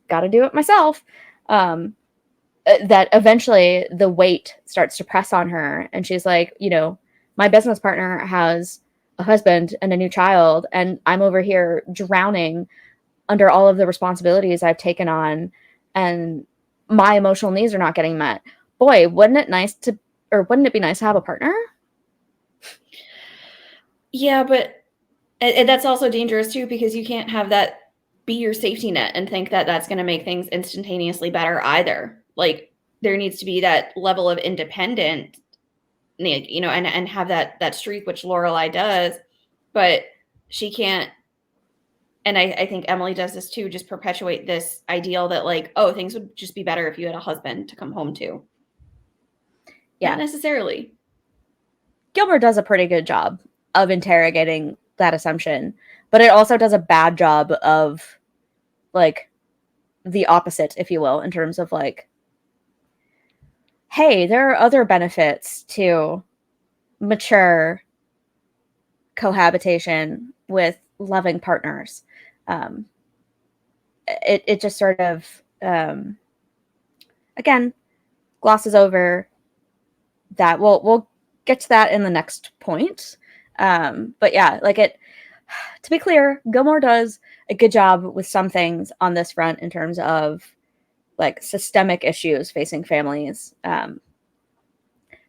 gotta do it myself, that eventually the weight starts to press on her. And she's like, my business partner has a husband and a new child, and I'm over here drowning under all of the responsibilities I've taken on, and my emotional needs are not getting met. Boy, wouldn't it be nice to have a partner? Yeah, but that's also dangerous too, because you can't have that be your safety net and think that that's going to make things instantaneously better either. Like, there needs to be that level of independent, and have that streak, which Lorelei does, but she can't. And I think Emily does this too, just perpetuate this ideal that, like, oh, things would just be better if you had a husband to come home to. Yeah. Not necessarily. Gilmore does a pretty good job of interrogating that assumption, but it also does a bad job of, like, the opposite, if you will, in terms of, like, hey, there are other benefits to mature cohabitation with loving partners. It just sort of, again, glosses over that. We'll get to that in the next point. But yeah, to be clear, Gilmore does a good job with some things on this front in terms of, like, systemic issues facing families.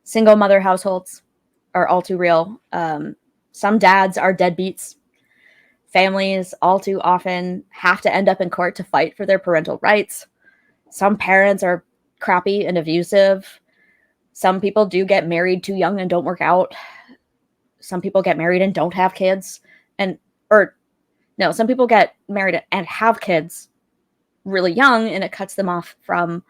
Single mother households are all too real. Some dads are deadbeats. Families all too often have to end up in court to fight for their parental rights. Some parents are crappy and abusive. Some people do get married too young and don't work out. Some people get married and don't have kids. Some people get married and have kids really young, and it cuts them off from,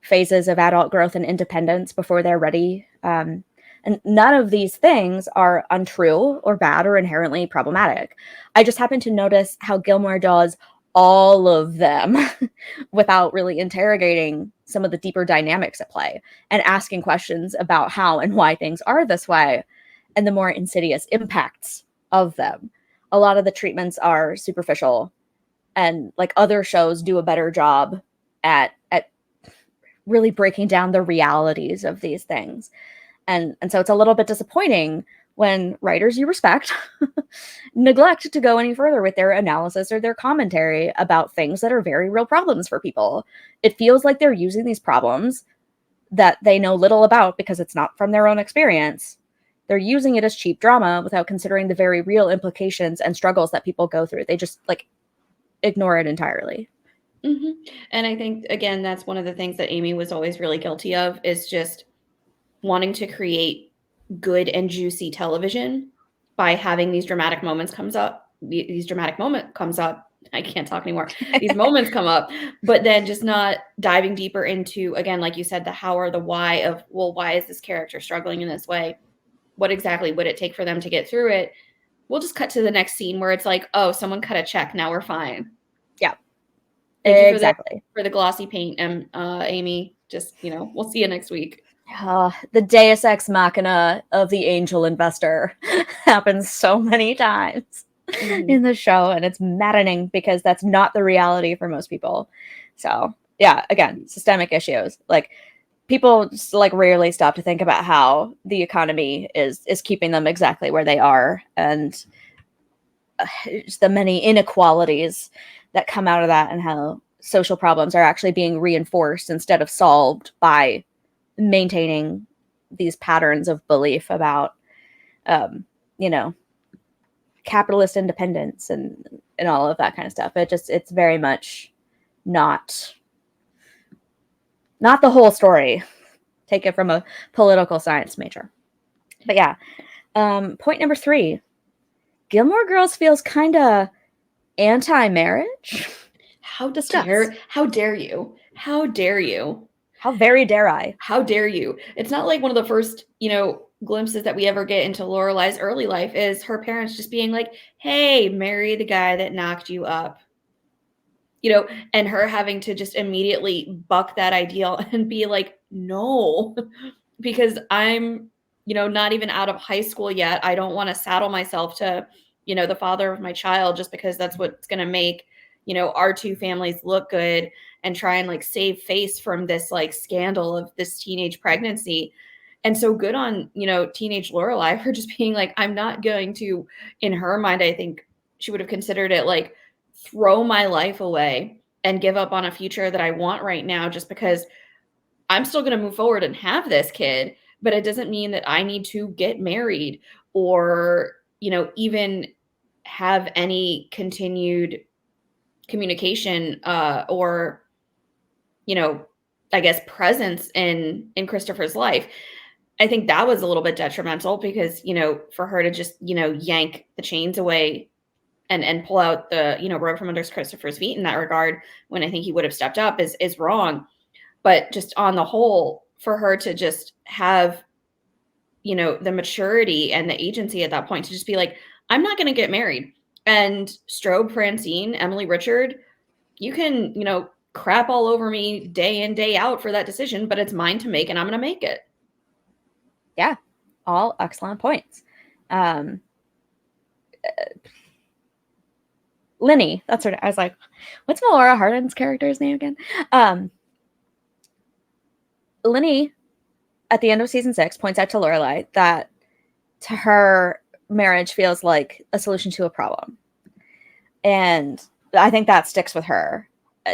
phases of adult growth and independence before they're ready. And none of these things are untrue or bad or inherently problematic. I just happen to notice how Gilmore does all of them without really interrogating some of the deeper dynamics at play and asking questions about how and why things are this way and the more insidious impacts of them. A lot of the treatments are superficial, and, like, other shows do a better job at really breaking down the realities of these things. And so it's a little bit disappointing when writers you respect neglect to go any further with their analysis or their commentary about things that are very real problems for people. It feels like they're using these problems that they know little about because it's not from their own experience. They're using it as cheap drama without considering the very real implications and struggles that people go through. They just, like, ignore it entirely. Mm-hmm. And I think, again, that's one of the things that Amy was always really guilty of, is just wanting to create good and juicy television by having these dramatic moments comes up. I can't talk anymore. These moments come up, but then just not diving deeper into, again, like you said, the how or the why of, well, why is this character struggling in this way? What exactly would it take for them to get through it? We'll just cut to the next scene where it's like, oh, someone cut a check. Now we're fine. Yeah. Thank you exactly. for the glossy paint, Amy. Just, we'll see you next week. The Deus Ex Machina of the angel investor happens so many times in the show, and it's maddening because that's not the reality for most people. So yeah, again, systemic issues. Like, people just, like, rarely stop to think about how the economy is keeping them exactly where they are, and just the many inequalities that come out of that, and how social problems are actually being reinforced instead of solved by maintaining these patterns of belief about, capitalist independence and all of that kind of stuff. It's very much not the whole story. Take it from a political science major. But yeah, point number 3. Gilmore Girls feels kind of anti-marriage. How Discuss. how dare you? How dare you? How very dare I? How dare you? It's not like one of the first, glimpses that we ever get into Lorelai's early life is her parents just being like, "Hey, marry the guy that knocked you up." And her having to just immediately buck that ideal and be like, "No, because I'm, not even out of high school yet. I don't want to saddle myself to, the father of my child just because that's what's going to make, our two families look good and try and like save face from this like scandal of this teenage pregnancy." And so good on, teenage Lorelai for just being like, I'm not going to, in her mind, I think she would have considered it like throw my life away and give up on a future that I want right now just because I'm still going to move forward and have this kid, but it doesn't mean that I need to get married or, even have any continued communication or, I guess presence in Christopher's life. I think that was a little bit detrimental because, for her to just, yank the chains away and pull out the, rug from under Christopher's feet in that regard when I think he would have stepped up is wrong. But just on the whole, for her to just have, the maturity and the agency at that point to just be like, I'm not going to get married. And Strobe, Francine, Emily, Richard, you can, crap all over me day in, day out for that decision, but it's mine to make and I'm going to make it. Yeah, all excellent points. Linny, that's her. I was like, what's Melora Hardin's character's name again? Linny, at the end of season 6, points out to Lorelai that to her, marriage feels like a solution to a problem. And I think that sticks with her.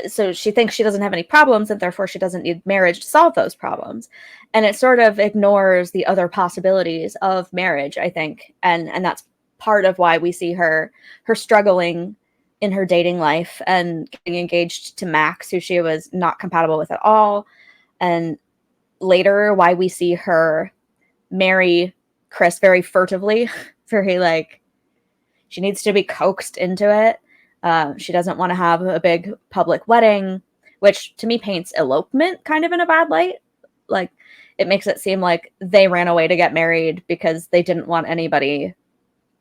So she thinks she doesn't have any problems and therefore she doesn't need marriage to solve those problems. And it sort of ignores the other possibilities of marriage, I think. And that's part of why we see her struggling in her dating life and getting engaged to Max, who she was not compatible with at all. And later why we see her marry Chris very furtively, very like she needs to be coaxed into it. She doesn't want to have a big public wedding, which to me paints elopement kind of in a bad light. Like it makes it seem like they ran away to get married because they didn't want anybody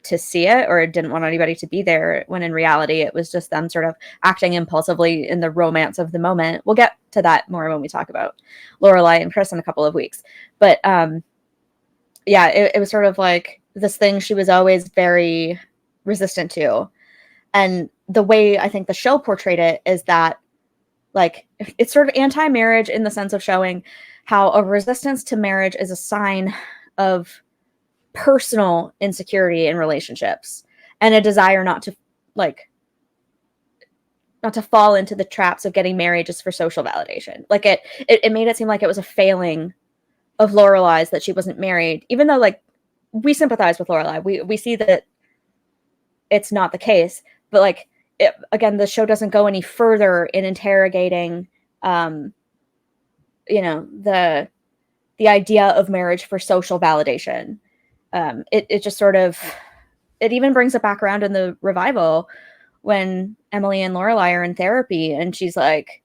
to see it or didn't want anybody to be there, when in reality it was just them sort of acting impulsively in the romance of the moment. We'll get to that more when we talk about Lorelai and Chris in a couple of weeks. But yeah, it was sort of like this thing she was always very resistant to. And the way I think the show portrayed it is that like it's sort of anti-marriage in the sense of showing how a resistance to marriage is a sign of personal insecurity in relationships and a desire not to fall into the traps of getting married just for social validation. Like it made it seem like it was a failing of Lorelai's that she wasn't married, even though like we sympathize with Lorelai. We see that it's not the case, but like again, the show doesn't go any further in interrogating the idea of marriage for social validation. It just sort of, it even brings it back around in the revival when Emily and Lorelai are in therapy and she's like,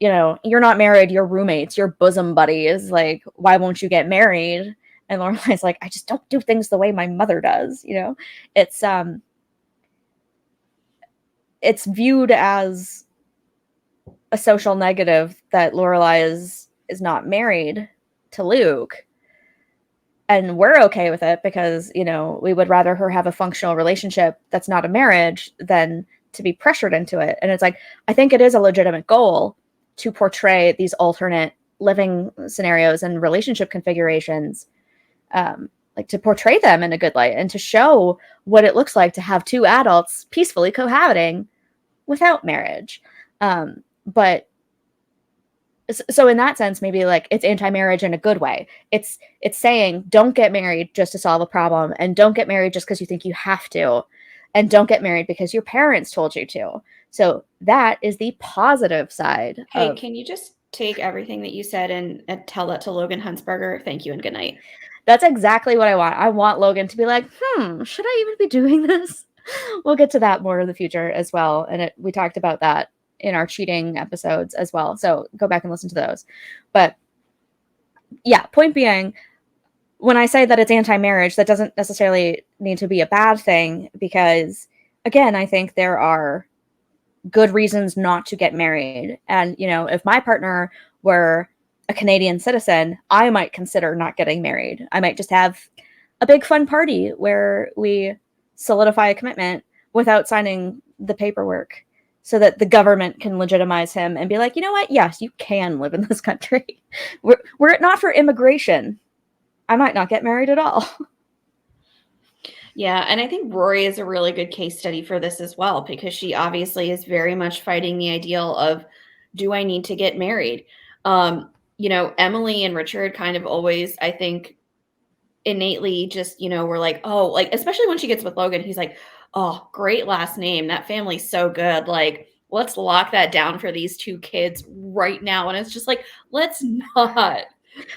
you're not married, you're roommates, you're bosom buddies. Like, why won't you get married? And Lorelai's like, I just don't do things the way my mother does. It's viewed as a social negative that Lorelai is not married to Luke. And we're okay with it because, we would rather her have a functional relationship that's not a marriage than to be pressured into it. And it's like, I think it is a legitimate goal to portray these alternate living scenarios and relationship configurations, like to portray them in a good light and to show what it looks like to have two adults peacefully cohabiting without marriage. But so in that sense, maybe like it's anti-marriage in a good way. It's saying don't get married just to solve a problem and don't get married just because you think you have to. and don't get married because your parents told you to. So that is the positive side. Hey, can you just take everything that you said and tell that to Logan Huntsberger? Thank you and good night. That's exactly what I want. I want Logan to be like, should I even be doing this? We'll get to that more in the future as well. And we talked about that in our cheating episodes as well. So go back and listen to those. But yeah, point being, when I say that it's anti-marriage, that doesn't necessarily need to be a bad thing, because again, I think there are good reasons not to get married. And, if my partner were a Canadian citizen, I might consider not getting married. I might just have a big fun party where we solidify a commitment without signing the paperwork, so that the government can legitimize him and be like, you know what? Yes, you can live in this country. Were it not for immigration, I might not get married at all. Yeah, and I think Rory is a really good case study for this as well, because she obviously is very much fighting the ideal of, do I need to get married? Emily and Richard kind of always, I think, innately just, were like, oh, like, especially when she gets with Logan, he's like, oh, great last name. That family's so good. Like, let's lock that down for these two kids right now. And it's just like, let's not.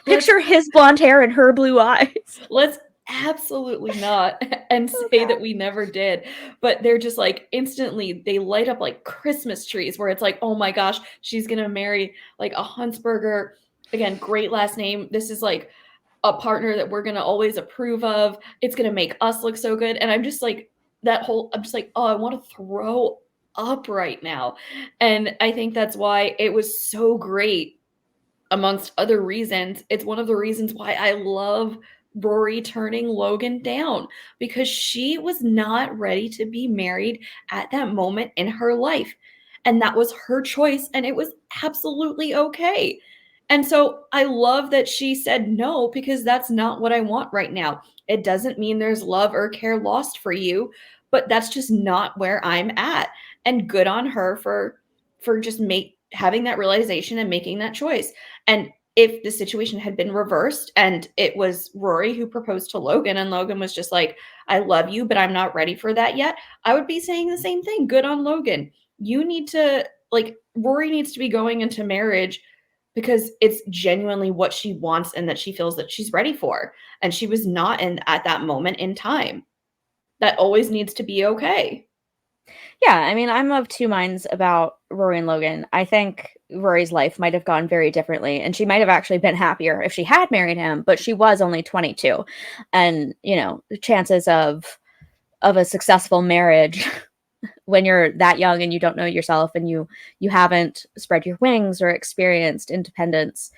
Picture his blonde hair and her blue eyes. Let's absolutely not and say that we never did. But they're just like, instantly they light up like Christmas trees, where it's like, oh my gosh, she's gonna marry like a Huntsberger. Again, great last name. This is like a partner that we're gonna always approve of. It's gonna make us look so good. And I'm just like, I'm just like, oh, I want to throw up right now. And I think that's why it was so great, amongst other reasons. It's one of the reasons why I love Rory turning Logan down, because she was not ready to be married at that moment in her life. And that was her choice, and it was absolutely okay. And so I love that she said no, because that's not what I want right now. It doesn't mean there's love or care lost for you, but that's just not where I'm at. And good on her for just having that realization and making that choice. And if the situation had been reversed and it was Rory who proposed to Logan, and Logan was just like, I love you, but I'm not ready for that yet, I would be saying the same thing. Good on Logan. Rory needs to be going into marriage because it's genuinely what she wants and that she feels that she's ready for. And she was not at that moment in time. That always needs to be okay. Yeah, I mean, I'm of two minds about Rory and Logan. I think Rory's life might have gone very differently, and she might have actually been happier if she had married him, but she was only 22. And, the chances of a successful marriage when you're that young and you don't know yourself and you haven't spread your wings or experienced independence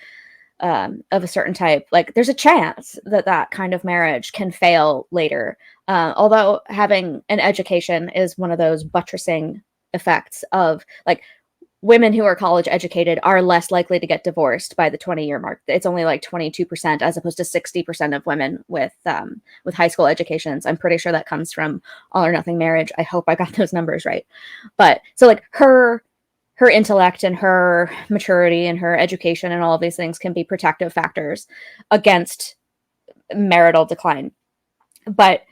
of a certain type, like, there's a chance that kind of marriage can fail later. Although having an education is one of those buttressing effects of, like, women who are college educated are less likely to get divorced by the 20-year mark. It's only like 22% as opposed to 60% of women with high school educations. I'm pretty sure that comes from All or Nothing Marriage. I hope I got those numbers right. But so, like, her intellect and her maturity and her education and all of these things can be protective factors against marital decline. But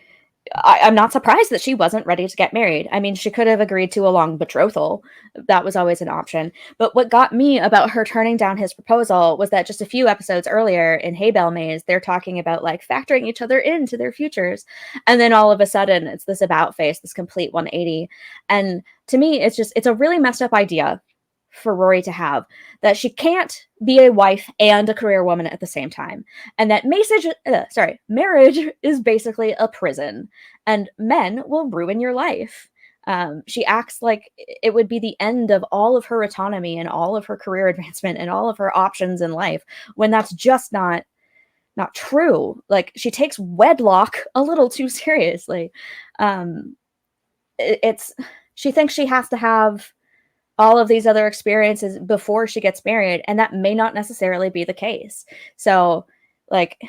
I'm not surprised that she wasn't ready to get married. I mean, she could have agreed to a long betrothal. That was always an option. But what got me about her turning down his proposal was that just a few episodes earlier in Hay Bell Maze, they're talking about, like, factoring each other into their futures. And then all of a sudden, it's this about face, this complete 180. And to me, it's a really messed up idea for Rory to have, that she can't be a wife and a career woman at the same time, and that marriage is basically a prison, and men will ruin your life. She acts like it would be the end of all of her autonomy and all of her career advancement and all of her options in life, when that's just not true. Like, she takes wedlock a little too seriously. She thinks she has to have all of these other experiences before she gets married, and that may not necessarily be the case. So, like,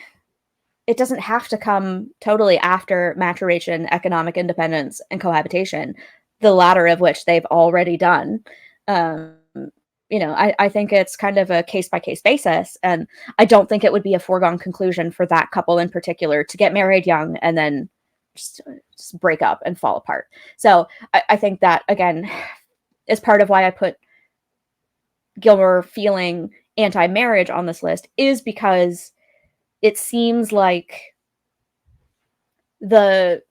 it doesn't have to come totally after maturation, economic independence, and cohabitation, the latter of which they've already done. I think it's kind of a case-by-case basis, and I don't think it would be a foregone conclusion for that couple in particular to get married young and then just break up and fall apart. So I think that, again, is part of why I put Gilmore feeling anti-marriage on this list, is because it seems like the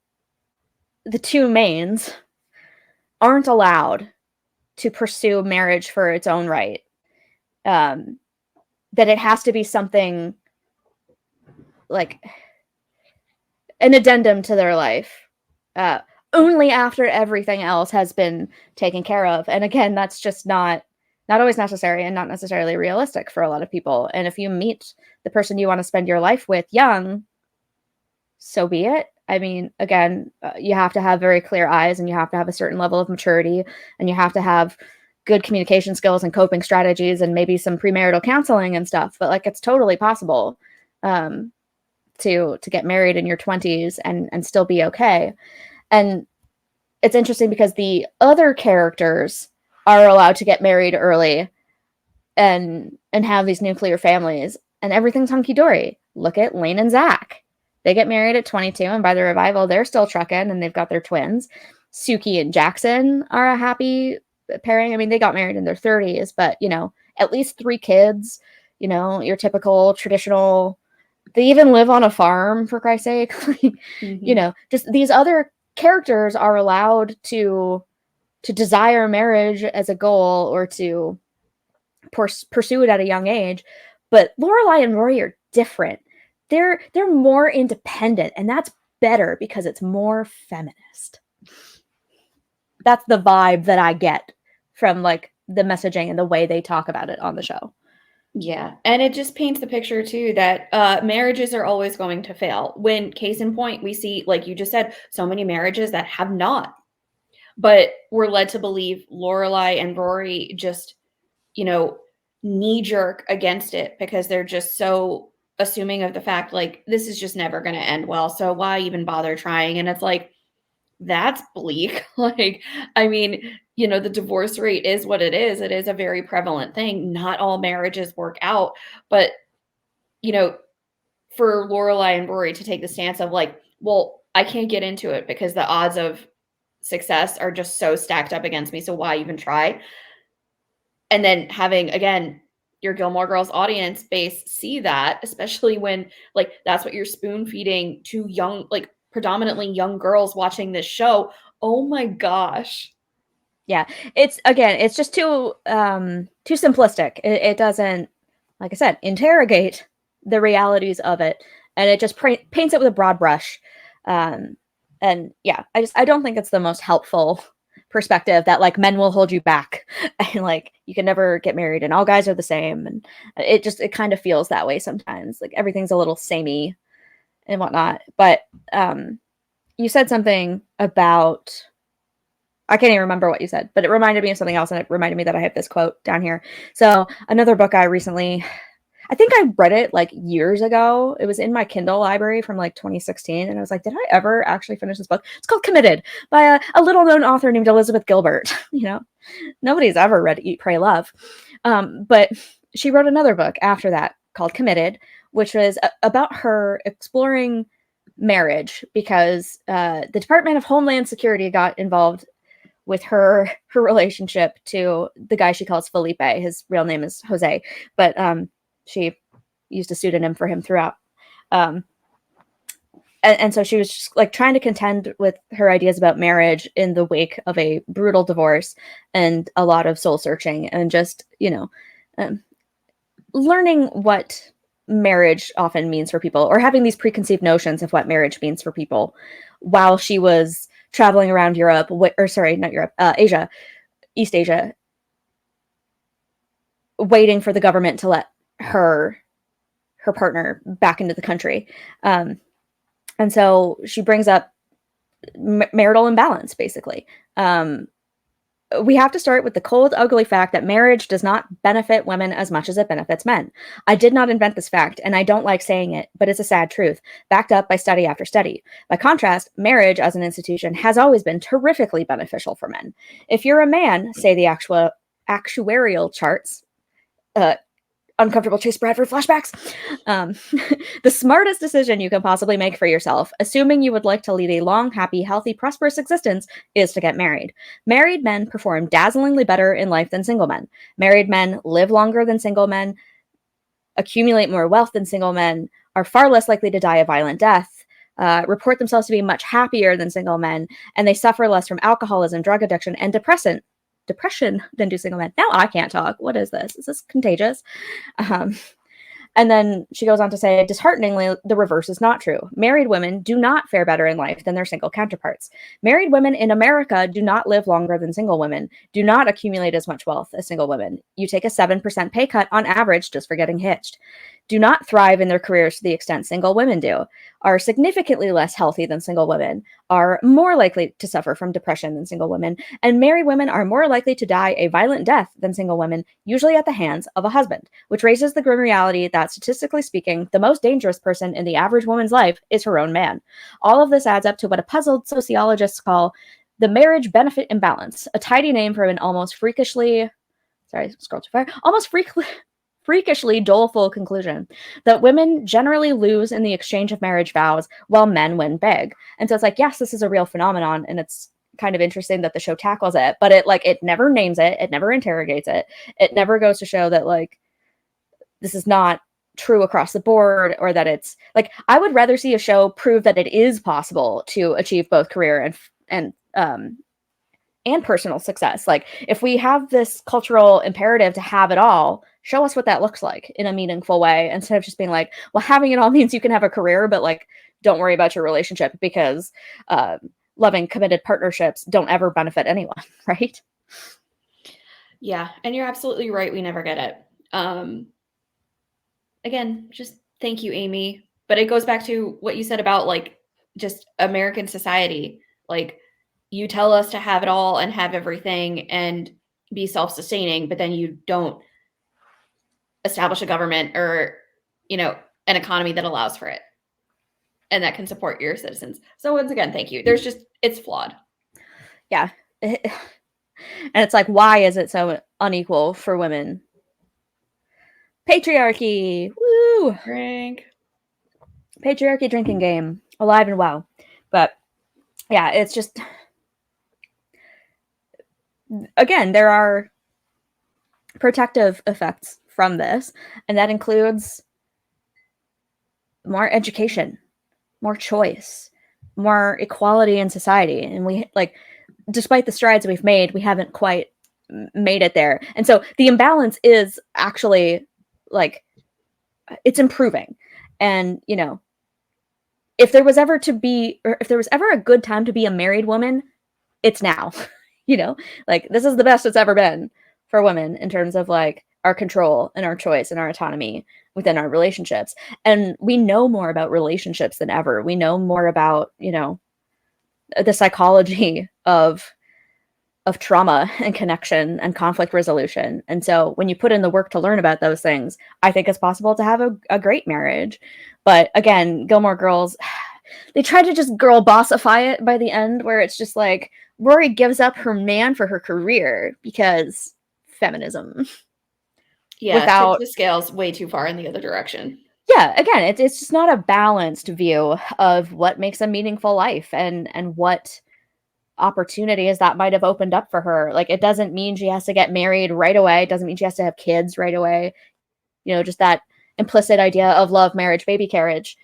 two mains aren't allowed to pursue marriage for its own right. That it has to be something like an addendum to their life, only after everything else has been taken care of. And again, that's just not always necessary, and not necessarily realistic for a lot of people. And if you meet the person you want to spend your life with young, so be it. I mean, again, you have to have very clear eyes, and you have to have a certain level of maturity, and you have to have good communication skills and coping strategies, and maybe some premarital counseling and stuff. But like, it's totally possible to get married in your 20s and still be okay. And it's interesting because the other characters are allowed to get married early and have these nuclear families, and everything's hunky-dory. Look at Lane and Zach. They get married at 22, and by the revival, they're still trucking, and they've got their twins. Suki and Jackson are a happy pairing. I mean, they got married in their 30s, but, you know, at least 3 kids, you know, your typical traditional. They even live on a farm, for Christ's sake. You know, just these other characters are allowed to desire marriage as a goal, or to pursue it at a young age. But Lorelai and Rory are different. They're more independent, and that's better because it's more feminist. That's the vibe that I get from like the messaging and the way they talk about it on the show. Yeah, and it just paints the picture too that marriages are always going to fail. When, case in point, we see, like you just said, so many marriages that have not. But we're led to believe Lorelai and Rory just, you know, knee jerk against it because they're just so assuming of the fact, like, this is just never going to end well. So why even bother trying? And it's like, that's bleak. Like, I mean, you know, the divorce rate is what it is. It is a very prevalent thing. Not all marriages work out, but, you know, for Lorelai and Rory to take the stance of like, well, I can't get into it because the odds of success are just so stacked up against me. So why even try? And then having, again, your Gilmore Girls audience base see that, especially when like that's what you're spoon feeding to young, like predominantly young girls watching this show. Oh my gosh. Yeah, it's just too simplistic. It doesn't, like I said, interrogate the realities of it, and it just paints it with a broad brush. And yeah, I don't think it's the most helpful perspective that like men will hold you back and like you can never get married and all guys are the same, and it kind of feels that way sometimes. Like everything's a little samey and whatnot. But you said something about, I can't even remember what you said, but it reminded me of something else, and it reminded me that I have this quote down here. So another book I recently, I think I read it like years ago. It was in my Kindle library from like 2016. And I was like, did I ever actually finish this book? It's called Committed by a little known author named Elizabeth Gilbert. You know, nobody's ever read Eat, Pray, Love. But she wrote another book after that called Committed, which was about her exploring marriage because the Department of Homeland Security got involved with her relationship to the guy she calls Felipe. His real name is Jose, but she used a pseudonym for him throughout. And so she was just like trying to contend with her ideas about marriage in the wake of a brutal divorce and a lot of soul searching and just, you know, learning what marriage often means for people, or having these preconceived notions of what marriage means for people while she was traveling around Europe, Asia, East Asia, waiting for the government to let her partner back into the country. And so she brings up marital imbalance, basically. We have to start with the cold, ugly fact that marriage does not benefit women as much as it benefits men. I did not invent this fact, and I don't like saying it, but it's a sad truth, backed up by study after study. By contrast, marriage as an institution has always been terrifically beneficial for men. If you're a man, say the actuarial charts uncomfortable Chase Bradford flashbacks. The smartest decision you can possibly make for yourself, assuming you would like to lead a long, happy, healthy, prosperous existence, is to get married. Married men perform dazzlingly better in life than single men. Married men live longer than single men, accumulate more wealth than single men, are far less likely to die a violent death, report themselves to be much happier than single men, and they suffer less from alcoholism, drug addiction, and depression than do single men. Now I can't talk. What is this? Is this contagious? And then she goes on to say, dishearteningly, the reverse is not true. Married women do not fare better in life than their single counterparts. Married women in America do not live longer than single women, do not accumulate as much wealth as single women. You take a 7% pay cut on average just for getting hitched. Do not thrive in their careers to the extent single women do, are significantly less healthy than single women, are more likely to suffer from depression than single women, and married women are more likely to die a violent death than single women, usually at the hands of a husband, which raises the grim reality that, statistically speaking, the most dangerous person in the average woman's life is her own man. All of this adds up to what a puzzled sociologists call the marriage benefit imbalance, a tidy name for an almost freakishly doleful conclusion that women generally lose in the exchange of marriage vows while men win big. And so it's like, yes, this is a real phenomenon, and it's kind of interesting that the show tackles it, but it never names it, it never interrogates it, it never goes to show that like this is not true across the board, or that it's like, I would rather see a show prove that it is possible to achieve both career and personal success. Like, if we have this cultural imperative to have it all, show us what that looks like in a meaningful way, instead of just being like, well, having it all means you can have a career, but like, don't worry about your relationship, because loving, committed partnerships don't ever benefit anyone, right? Yeah, and you're absolutely right. We never get it. Again, just thank you, Amy. But it goes back to what you said about like just American society. Like, you tell us to have it all and have everything and be self-sustaining, but then you don't establish a government or, an economy that allows for it and that can support your citizens. So once again, thank you. It's flawed. Yeah. And it's like, why is it so unequal for women? Patriarchy. Woo! Drink. Patriarchy drinking game. Alive and well. But yeah, it's just, again, there are protective effects from this, and that includes more education, more choice, more equality in society. And we, like, despite the strides we've made, we haven't quite made it there. And so the imbalance is actually, like, it's improving. And, if there was ever a good time to be a married woman, it's now. Like, this is the best it's ever been for women in terms of like our control and our choice and our autonomy within our relationships. And we know more about relationships than ever. We know more about, the psychology of trauma and connection and conflict resolution. And so when you put in the work to learn about those things, I think it's possible to have a great marriage. But again, Gilmore Girls, they try to just girl bossify it by the end, where it's just like, Rory gives up her man for her career because feminism. Yeah, tips the scales way too far in the other direction. Yeah, again, it's just not a balanced view of what makes a meaningful life and what opportunities that might have opened up for her. Like, it doesn't mean she has to get married right away. It doesn't mean she has to have kids right away. Just that implicit idea of love, marriage, baby carriage.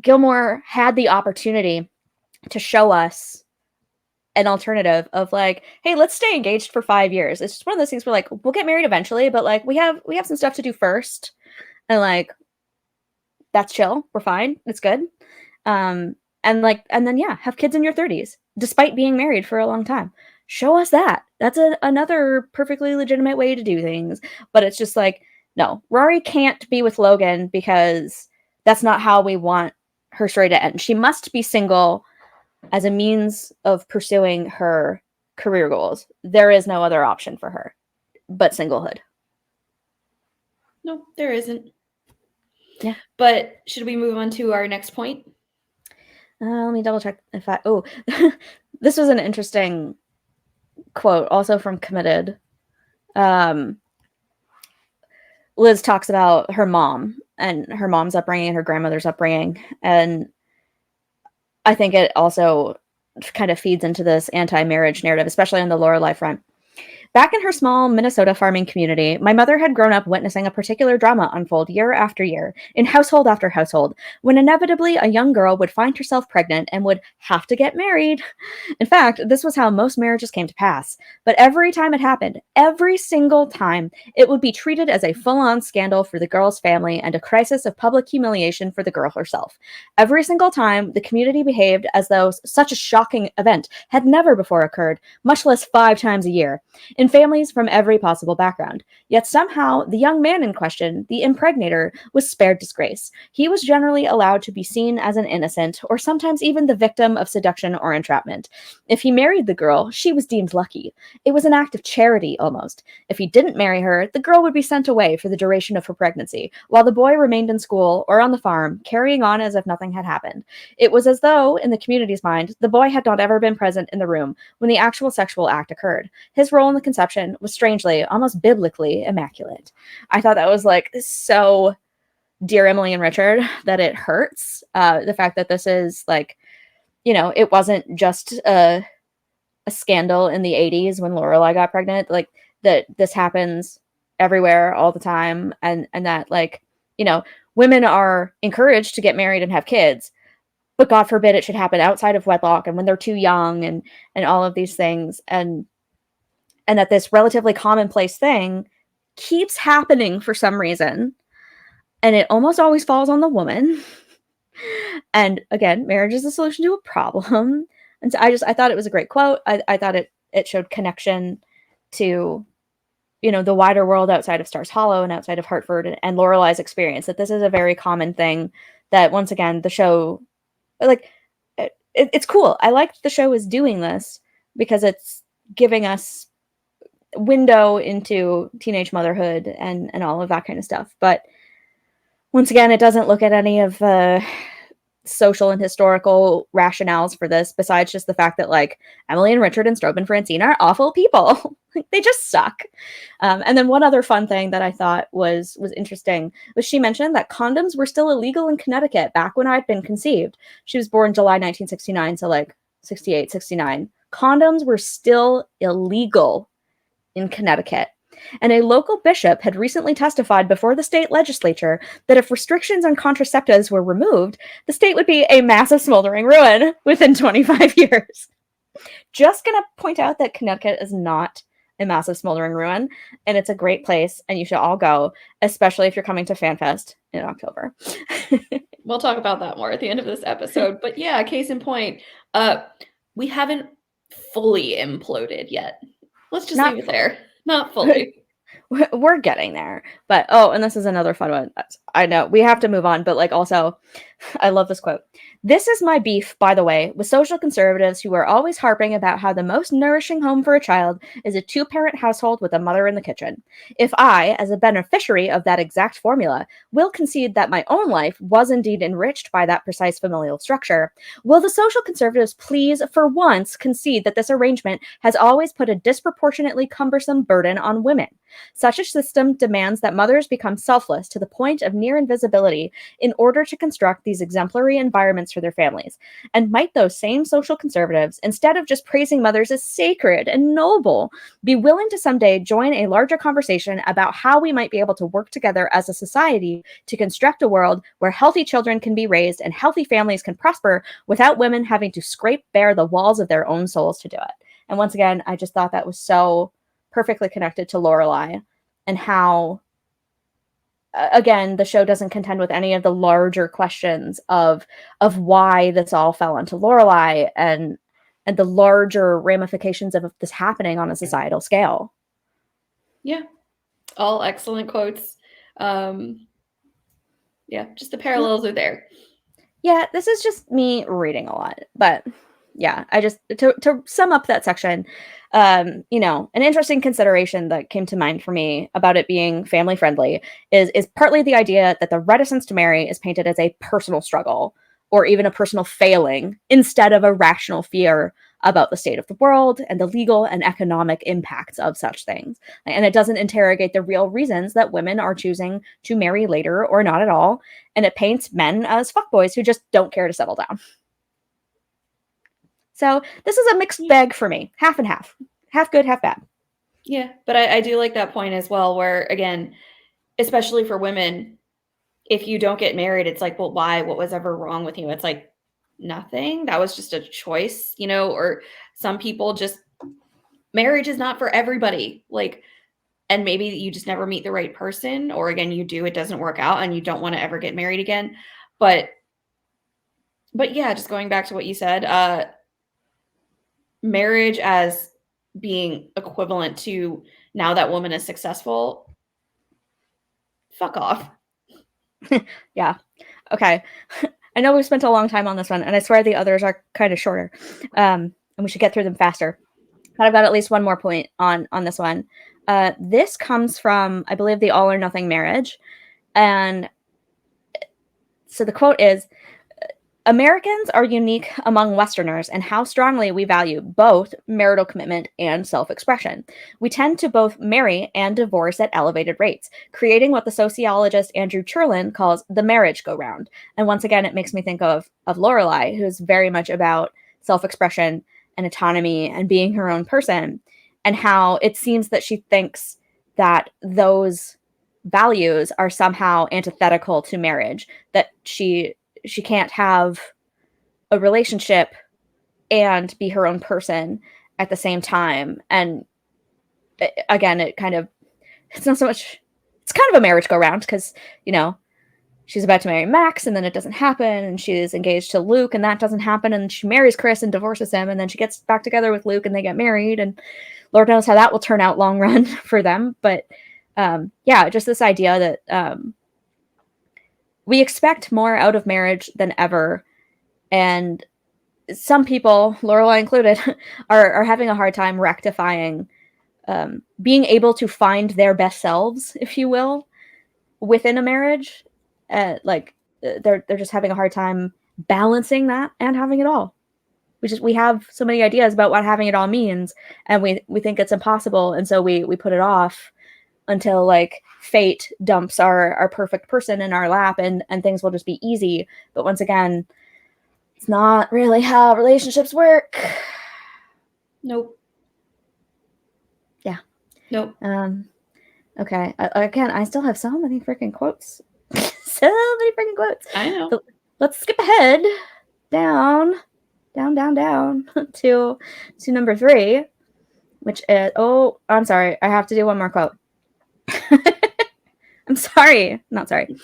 Gilmore had the opportunity to show us an alternative of like, hey, let's stay engaged for 5 years. It's just one of those things where like, we'll get married eventually, but like we have some stuff to do first, and like, that's chill. We're fine. It's good. And then yeah, have kids in your 30s despite being married for a long time. Show us that. That's another perfectly legitimate way to do things. But it's just like, no, Rory can't be with Logan because that's not how we want her story to end. She must be single as a means of pursuing her career goals. There is no other option for her but singlehood. No, there isn't. Yeah. But should we move on to our next point? Let me double check if this was an interesting quote, also from Committed. Liz talks about her mom and her mom's upbringing and her grandmother's upbringing. And I think it also kind of feeds into this anti-marriage narrative, especially on the Lorelei front. Back in her small Minnesota farming community, my mother had grown up witnessing a particular drama unfold year after year, in household after household, when inevitably a young girl would find herself pregnant and would have to get married. In fact, this was how most marriages came to pass. But every time it happened, every single time, it would be treated as a full-on scandal for the girl's family and a crisis of public humiliation for the girl herself. Every single time, the community behaved as though such a shocking event had never before occurred, much less 5 times a year, in families from every possible background. Yet somehow, the young man in question, the impregnator, was spared disgrace. He was generally allowed to be seen as an innocent, or sometimes even the victim of seduction or entrapment. If he married the girl, she was deemed lucky. It was an act of charity, almost. If he didn't marry her, the girl would be sent away for the duration of her pregnancy, while the boy remained in school or on the farm, carrying on as if nothing had happened. It was as though, in the community's mind, the boy had not ever been present in the room when the actual sexual act occurred. His role in the conception was strangely, almost biblically, immaculate. I thought that was like so Dear Emily and Richard that it hurts. The fact that this is like, you know, it wasn't just a scandal in the 80s when Lorelei got pregnant, like that this happens everywhere all the time, and that, like, you know, women are encouraged to get married and have kids, but God forbid it should happen outside of wedlock and when they're too young, and all of these things, and that this relatively commonplace thing keeps happening for some reason, and it almost always falls on the woman. And again, marriage is the solution to a problem. And so I thought it was a great quote. I thought it showed connection to, you know, the wider world outside of Stars Hollow and outside of Hartford and Lorelei's experience, that this is a very common thing, that once again, the show, like, it's cool. I like the show is doing this because it's giving us window into teenage motherhood and all of that kind of stuff. But once again, it doesn't look at any of the social and historical rationales for this, besides just the fact that, like, Emily and Richard and Strobe and Francine are awful people. They just suck. And then one other fun thing that I thought was interesting was she mentioned that condoms were still illegal in Connecticut back when I'd been conceived. She was born July 1969, so like 68, 69. Condoms were still illegal in Connecticut. And a local bishop had recently testified before the state legislature that if restrictions on contraceptives were removed, the state would be a massive smoldering ruin within 25 years. Just gonna point out that Connecticut is not a massive smoldering ruin, and it's a great place, and you should all go, especially if you're coming to FanFest in October. We'll talk about that more at the end of this episode. But yeah, case in point, we haven't fully imploded yet. Let's just leave it there. Not fully. We're getting there. But, oh, and this is another fun one. I know, we have to move on, but, like, also, I love this quote. This is my beef, by the way, with social conservatives who are always harping about how the most nourishing home for a child is a 2-parent household with a mother in the kitchen. If I, as a beneficiary of that exact formula, will concede that my own life was indeed enriched by that precise familial structure, will the social conservatives please, for once, concede that this arrangement has always put a disproportionately cumbersome burden on women? Such a system demands that mothers become selfless to the point of near invisibility in order to construct these exemplary environments for their families. And might those same social conservatives, instead of just praising mothers as sacred and noble, be willing to someday join a larger conversation about how we might be able to work together as a society to construct a world where healthy children can be raised and healthy families can prosper without women having to scrape bare the walls of their own souls to do it? And once again, I just thought that was so perfectly connected to Lorelei, and how, again, the show doesn't contend with any of the larger questions of why this all fell onto Lorelei and the larger ramifications of this happening on a societal scale. Yeah, all excellent quotes. Yeah, just the parallels are there. Yeah, this is just me reading a lot, but yeah, I just, to sum up that section, you know, an interesting consideration that came to mind for me about it being family friendly is partly the idea that the reticence to marry is painted as a personal struggle or even a personal failing instead of a rational fear about the state of the world and the legal and economic impacts of such things. And it doesn't interrogate the real reasons that women are choosing to marry later or not at all. And it paints men as fuckboys who just don't care to settle down. So this is a mixed bag for me. Half and half. Half good, half bad. Yeah, but I do like that point as well, where, again, especially for women, if you don't get married, it's like, well, why? What was ever wrong with you? It's like, nothing. That was just a choice, or some people just, marriage is not for everybody. Like, and maybe you just never meet the right person, or again, you do, it doesn't work out and you don't want to ever get married again. But yeah, just going back to what you said, marriage as being equivalent to, now that woman is successful, fuck off. Yeah. Okay. I know we've spent a long time on this one, and I swear the others are kind of shorter, and we should get through them faster. But I've got at least one more point on this one. This comes from, I believe, the All or Nothing Marriage. And so the quote is, Americans are unique among Westerners in how strongly we value both marital commitment and self-expression. We tend to both marry and divorce at elevated rates, creating what the sociologist Andrew Cherlin calls the marriage go-round. And once again, it makes me think of Laureli, who's very much about self-expression and autonomy and being her own person, and how it seems that she thinks that those values are somehow antithetical to marriage, that she can't have a relationship and be her own person at the same time. And again, it's not so much, it's kind of a marriage go round because, she's about to marry Max and then it doesn't happen. And she's engaged to Luke and that doesn't happen. And she marries Chris and divorces him. And then she gets back together with Luke and they get married. And Lord knows how that will turn out long run for them. But yeah, just this idea that, we expect more out of marriage than ever. And some people, Lorelai included, are having a hard time rectifying being able to find their best selves, if you will, within a marriage. They're just having a hard time balancing that and having it all. We have so many ideas about what having it all means, and we think it's impossible, and so we put it off until like fate dumps our perfect person in our lap and things will just be easy. But once again, it's not really how relationships work. Nope. Yeah. Nope. Okay. Again, I still have so many freaking quotes. So many freaking quotes. I know. So let's skip ahead down to number 3, which is, I'm sorry. I have to do one more quote. I'm sorry. Not sorry.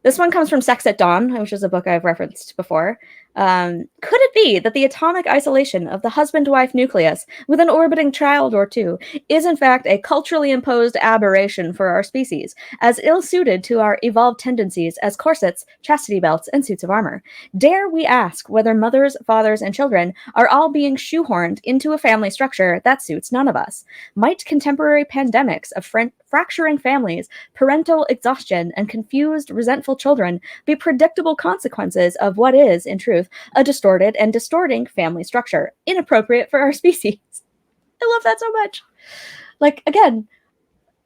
This one comes from Sex at Dawn, which is a book I've referenced before. Could it be that the atomic isolation of the husband-wife nucleus with an orbiting child or two is in fact a culturally imposed aberration for our species, as ill-suited to our evolved tendencies as corsets, chastity belts, and suits of armor? Dare we ask whether mothers, fathers, and children are all being shoehorned into a family structure that suits none of us? Might contemporary pandemics of fracturing families, parental exhaustion, and confused, resentful children be predictable consequences of what is, in truth, a distorted and distorting family structure, inappropriate for our species? I love that so much. Like, again,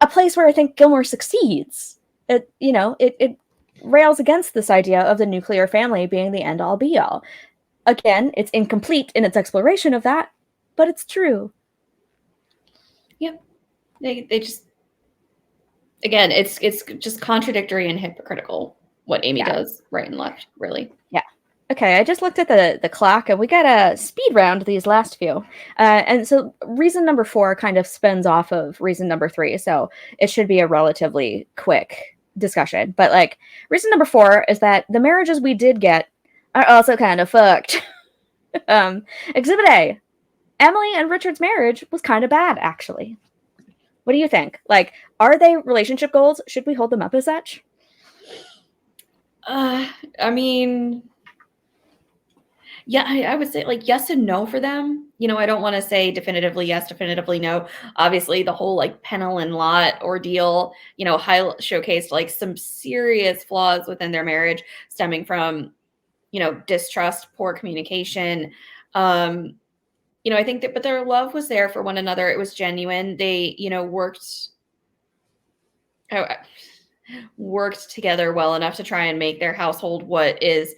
a place where I think Gilmore succeeds. It rails against this idea of the nuclear family being the end-all be-all. Again, it's incomplete in its exploration of that, but it's true. Yep. They just, again, it's just contradictory and hypocritical what Amy does right and left, really. Yeah. Okay, I just looked at the clock, and we got a speed round these last few. And so reason number 4 kind of spins off of reason number 3, so it should be a relatively quick discussion. But, like, reason number 4 is that the marriages we did get are also kind of fucked. Exhibit A, Emily and Richard's marriage was kind of bad, actually. What do you think? Like, are they relationship goals? Should we hold them up as such? I mean, yeah, I would say, like, yes and no for them. I don't want to say definitively yes, definitively no. Obviously, the whole, like, Pennell and Lot ordeal, showcased, like, some serious flaws within their marriage stemming from, distrust, poor communication. I think that, but their love was there for one another. It was genuine. They, worked together well enough to try and make their household what is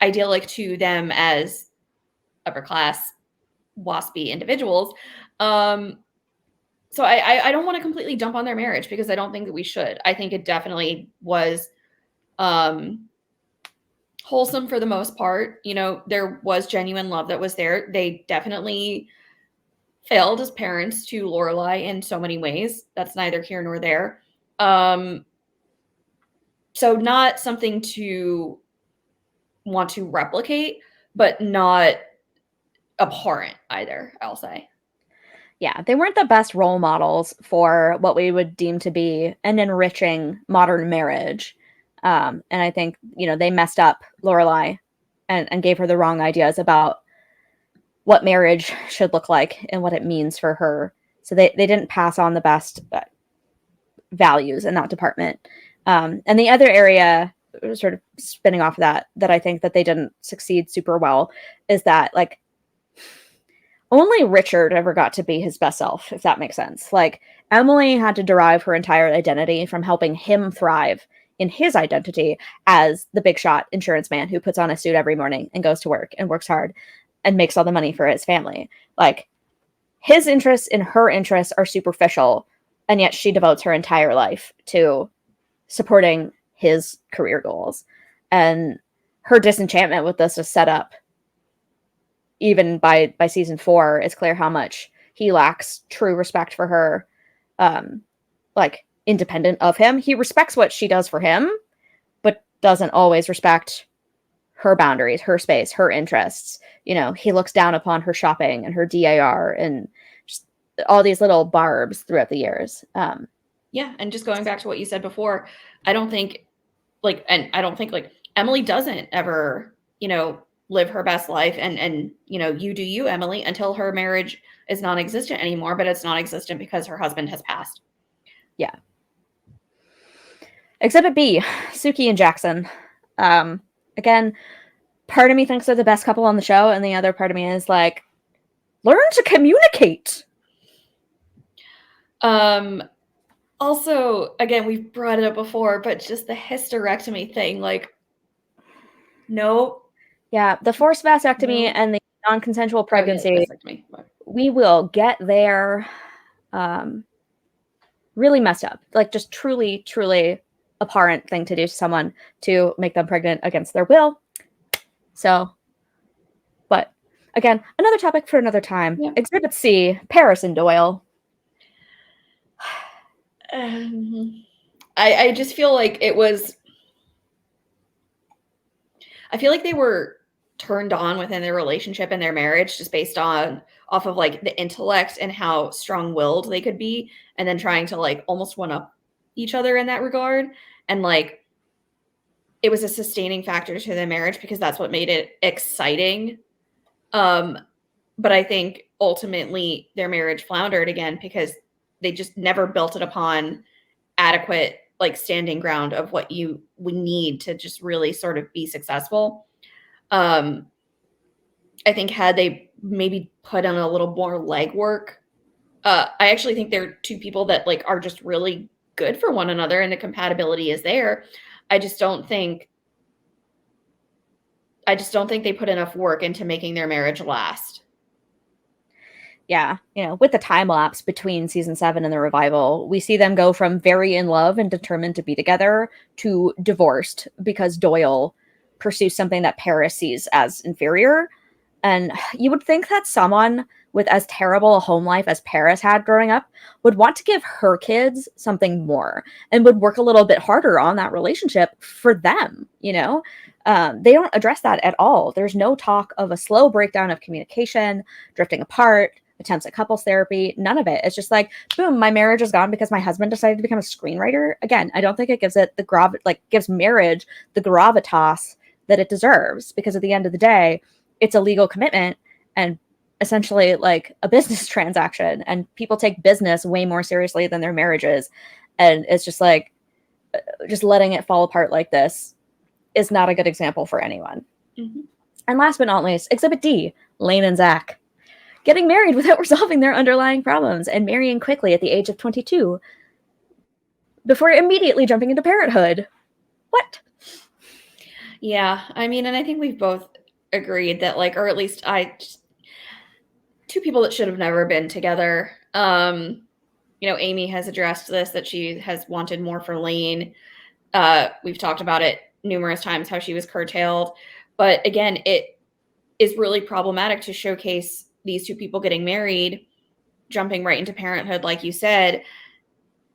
idyllic to them as upper class waspy individuals. So I don't want to completely dump on their marriage, because I don't think that we should. I think it definitely was wholesome for the most part. There was genuine love that was there. They definitely failed as parents to Lorelai in so many ways. That's neither here nor there. So not something to want to replicate, but not abhorrent either, I'll say. Yeah, they weren't the best role models for what we would deem to be an enriching modern marriage. And I think, they messed up Lorelai and gave her the wrong ideas about what marriage should look like and what it means for her. So they didn't pass on the best values in that department. And the other area, sort of spinning off of that I think that they didn't succeed super well, is that, like, only Richard ever got to be his best self, if that makes sense. Like, Emily had to derive her entire identity from helping him thrive in his identity as the big shot insurance man who puts on a suit every morning and goes to work and works hard and makes all the money for his family. Like, his interests and her interests are superficial, and yet she devotes her entire life to supporting his career goals. And her disenchantment with this is set up even by season 4. It's clear how much he lacks true respect for her, like, independent of him. He respects what she does for him, but doesn't always respect her boundaries, her space, her interests. He looks down upon her shopping and her DIR and just all these little barbs throughout the years. Yeah, and just going back to what you said before, I don't think Emily doesn't ever, live her best life, and you do you, Emily, until her marriage is non-existent anymore, but it's non-existent because her husband has passed. Yeah. Exhibit B, Suki and Jackson. Again, part of me thinks they're the best couple on the show, and the other part of me is like, learn to communicate. Also, again, we've brought it up before, but just the hysterectomy thing, like, no. Yeah, the forced vasectomy and the non-consensual pregnancy, we will get there. Really messed up. Like, just truly, truly abhorrent thing to do to someone, to make them pregnant against their will. So, but again, another topic for another time. Yeah. Exhibit C, Paris and Doyle. I just feel like it was, I feel like they were turned on within their relationship and their marriage just based off of like the intellect and how strong-willed they could be, and then trying to like almost one up each other in that regard. And like, it was a sustaining factor to the marriage because that's what made it exciting. But I think ultimately their marriage floundered again because they just never built it upon adequate like standing ground of what we need to just really sort of be successful. I think had they maybe put in a little more legwork, I actually think they're two people that like are just really good for one another and the compatibility is there. I just don't think they put enough work into making their marriage last. Yeah, with the time lapse between season 7 and the revival, we see them go from very in love and determined to be together to divorced because Doyle pursues something that Paris sees as inferior. And you would think that someone with as terrible a home life as Paris had growing up would want to give her kids something more and would work a little bit harder on that relationship for them, They don't address that at all. There's no talk of a slow breakdown of communication, drifting apart, attempts at couples therapy, none of it. It's just like, boom, my marriage is gone because my husband decided to become a screenwriter. Again, I don't think it gives it gives marriage the gravitas that it deserves, because at the end of the day, it's a legal commitment and essentially like a business transaction, and people take business way more seriously than their marriages. And it's just like, just letting it fall apart like this is not a good example for anyone. Mm-hmm. And last but not least, Exhibit D, Lane and Zach. getting married without resolving their underlying problems, and marrying quickly at the age of 22 before immediately jumping into parenthood. What? Yeah, I mean, and I think we've both agreed that, like, or at least two people that should have never been together. Amy has addressed this, that she has wanted more for Lane. We've talked about it numerous times, how she was curtailed. But again, it is really problematic to showcase these two people getting married, jumping right into parenthood, like you said,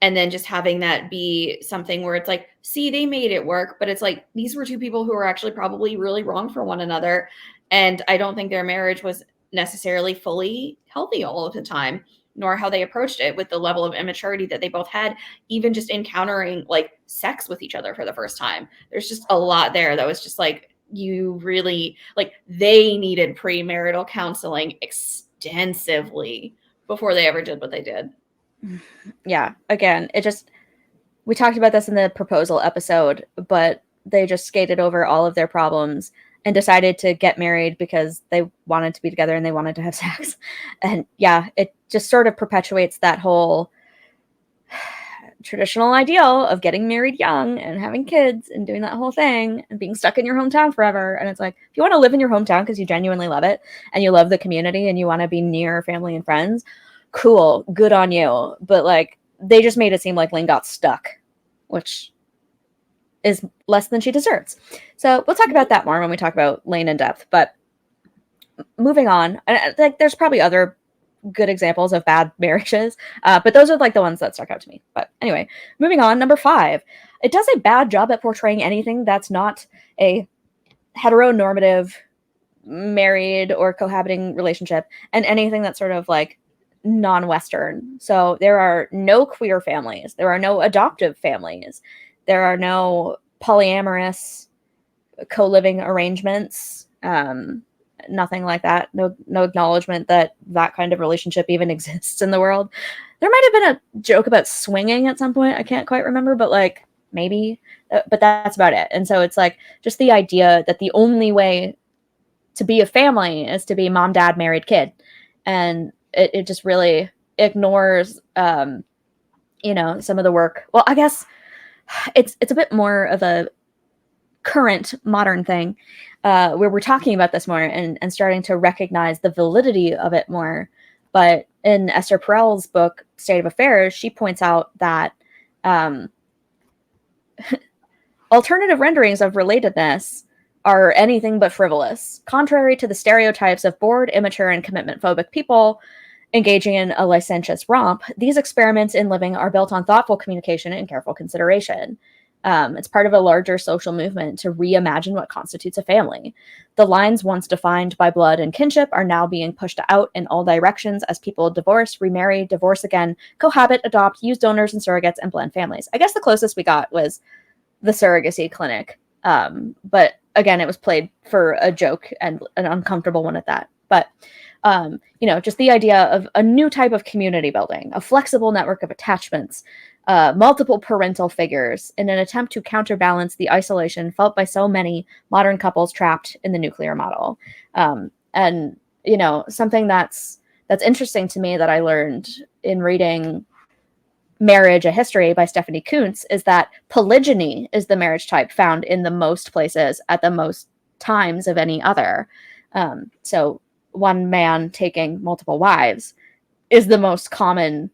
and then just having that be something where it's like, see, they made it work. But it's like, these were two people who were actually probably really wrong for one another. And I don't think their marriage was necessarily fully healthy all of the time, nor how they approached it with the level of immaturity that they both had, even just encountering like sex with each other for the first time. There's just a lot there that was just like, you really, like, they needed premarital counseling extensively before they ever did what they did. Yeah, again, we talked about this in the proposal episode, but they just skated over all of their problems and decided to get married because they wanted to be together and they wanted to have sex. And yeah, it just sort of perpetuates that whole traditional ideal of getting married young and having kids and doing that whole thing and being stuck in your hometown forever. And it's like, if you want to live in your hometown because you genuinely love it and you love the community and you want to be near family and friends, cool, good on you. But like, they just made it seem like Lane got stuck, which is less than she deserves. So we'll talk about that more when we talk about Lane in depth. But moving on, like, there's probably other good examples of bad marriages, but those are like the ones that stuck out to me. But anyway, moving on, number 5, it does a bad job at portraying anything that's not a heteronormative married or cohabiting relationship and anything that's sort of like non-Western. So there are no queer families, there are no adoptive families, there are no polyamorous co-living arrangements, nothing like that. No acknowledgement that kind of relationship even exists in the world. There might have been a joke about swinging at some point, I can't quite remember, but like maybe, but that's about it. And so it's like just the idea that the only way to be a family is to be mom, dad, married, kid. And it just really ignores some of the work. Well, I guess it's a bit more of a current modern thing, where we're talking about this more and starting to recognize the validity of it more. But in Esther Perel's book, State of Affairs, she points out that alternative renderings of relatedness are anything but frivolous. Contrary to the stereotypes of bored, immature, and commitment-phobic people engaging in a licentious romp, these experiments in living are built on thoughtful communication and careful consideration. It's part of a larger social movement to reimagine what constitutes a family. The lines once defined by blood and kinship are now being pushed out in all directions as people divorce, remarry, divorce again, cohabit, adopt, use donors and surrogates, and blend families. I guess the closest we got was the surrogacy clinic. But again, it was played for a joke and an uncomfortable one at that. But just the idea of a new type of community building, a flexible network of attachments, multiple parental figures in an attempt to counterbalance the isolation felt by so many modern couples trapped in the nuclear model. And something that's interesting to me that I learned in reading Marriage, A History by Stephanie Kuntz is that polygyny is the marriage type found in the most places at the most times of any other. So one man taking multiple wives is the most common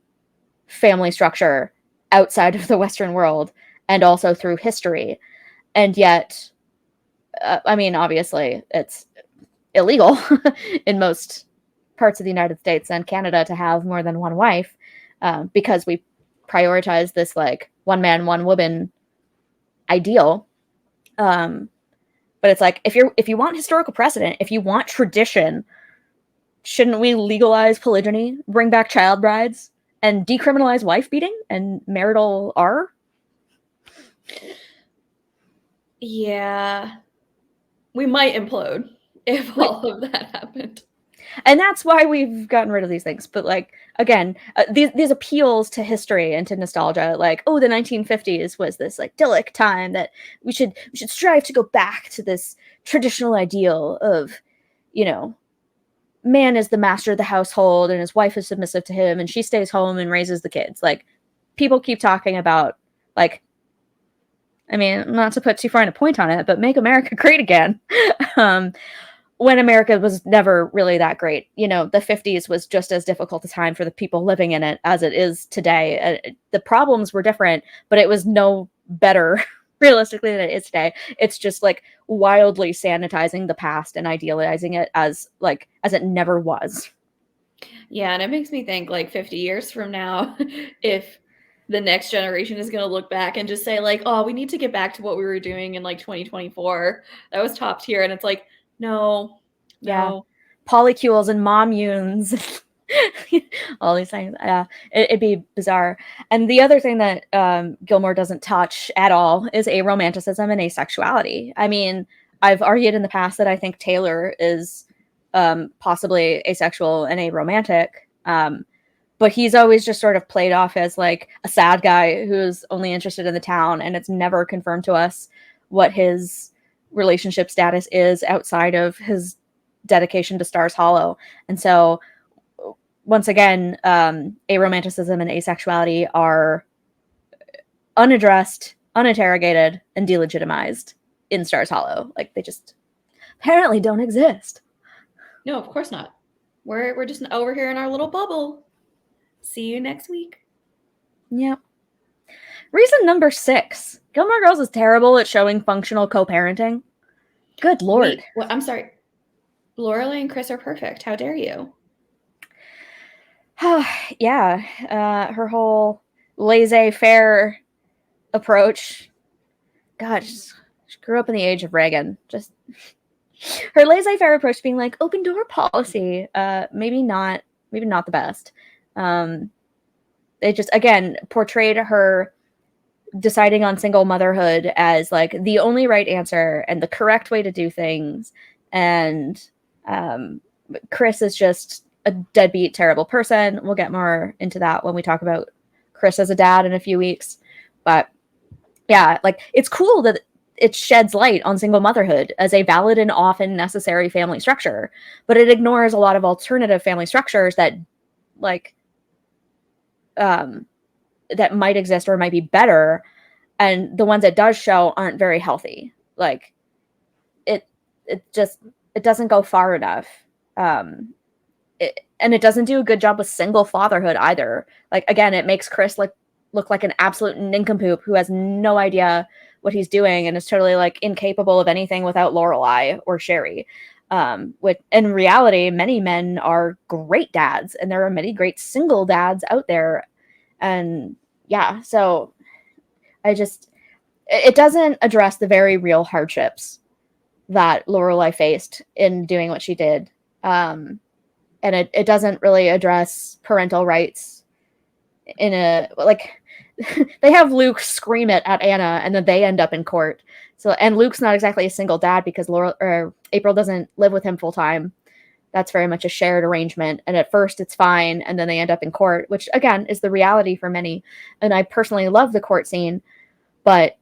family structure outside of the Western world and also through history. And yet, obviously it's illegal in most parts of the United States and Canada to have more than one wife, because we prioritize this like one man, one woman ideal. But it's like, if you want historical precedent, if you want tradition, shouldn't we legalize polygyny, bring back child brides, and decriminalize wife beating and marital R? Yeah. We might implode if all of that happened. And that's why we've gotten rid of these things. But like, again, these appeals to history and to nostalgia, like, oh, the 1950s was this like idyllic time that we should strive to go back to this traditional ideal of, man is the master of the household and his wife is submissive to him and she stays home and raises the kids. Like, people keep talking about, like, I mean, not to put too fine a point on it, but make America great again. When America was never really that great. You know, the 50s was just as difficult a time for the people living in it as it is today. The problems were different, but it was no better realistically than it is today. It's just like wildly sanitizing the past and idealizing it as it never was. Yeah, and it makes me think, like, 50 years from now, if the next generation is going to look back and just say, like, oh, we need to get back to what we were doing in, like, 2024. That was top tier. And it's like, no. Yeah. Polycules and munes. All these things. Yeah, it'd be bizarre. And the other thing that Gilmore doesn't touch at all is aromanticism and asexuality. I mean, I've argued in the past that I think Taylor is possibly asexual and aromantic, but he's always just sort of played off as like a sad guy who's only interested in the town, and it's never confirmed to us what his relationship status is outside of his dedication to Stars Hollow. And so once again, aromanticism and asexuality are unaddressed, uninterrogated, and delegitimized in Stars Hollow. Like, they just apparently don't exist. No, of course not. We're just over here in our little bubble. See you next week. Yep. Reason number 6. Gilmore Girls is terrible at showing functional co-parenting. Good Lord. Wait, well, I'm sorry. Laureli and Chris are perfect. How dare you? Yeah. Her whole laissez-faire approach. God, she grew up in the age of Reagan. Just her laissez-faire approach being like open door policy. Maybe not the best. They just, again, portrayed her deciding on single motherhood as like the only right answer and the correct way to do things. And Chris is just a deadbeat, terrible person. We'll get more into that when we talk about Chris as a dad in a few weeks. But yeah, like, it's cool that it sheds light on single motherhood as a valid and often necessary family structure, but it ignores a lot of alternative family structures that that might exist or might be better, and the ones it does show aren't very healthy. Like, it doesn't go far enough. And it doesn't do a good job with single fatherhood either. Like, again, it makes Chris look like an absolute nincompoop who has no idea what he's doing and is totally like incapable of anything without Lorelei or Sherry. With, in reality, many men are great dads, and there are many great single dads out there. And yeah, so it doesn't address the very real hardships that Lorelei faced in doing what she did. And it doesn't really address parental rights in a, like, they have Luke scream it at Anna and then they end up in court. So, and Luke's not exactly a single dad because April doesn't live with him full time. That's very much a shared arrangement. And at first it's fine. And then they end up in court, which again is the reality for many. And I personally love the court scene, but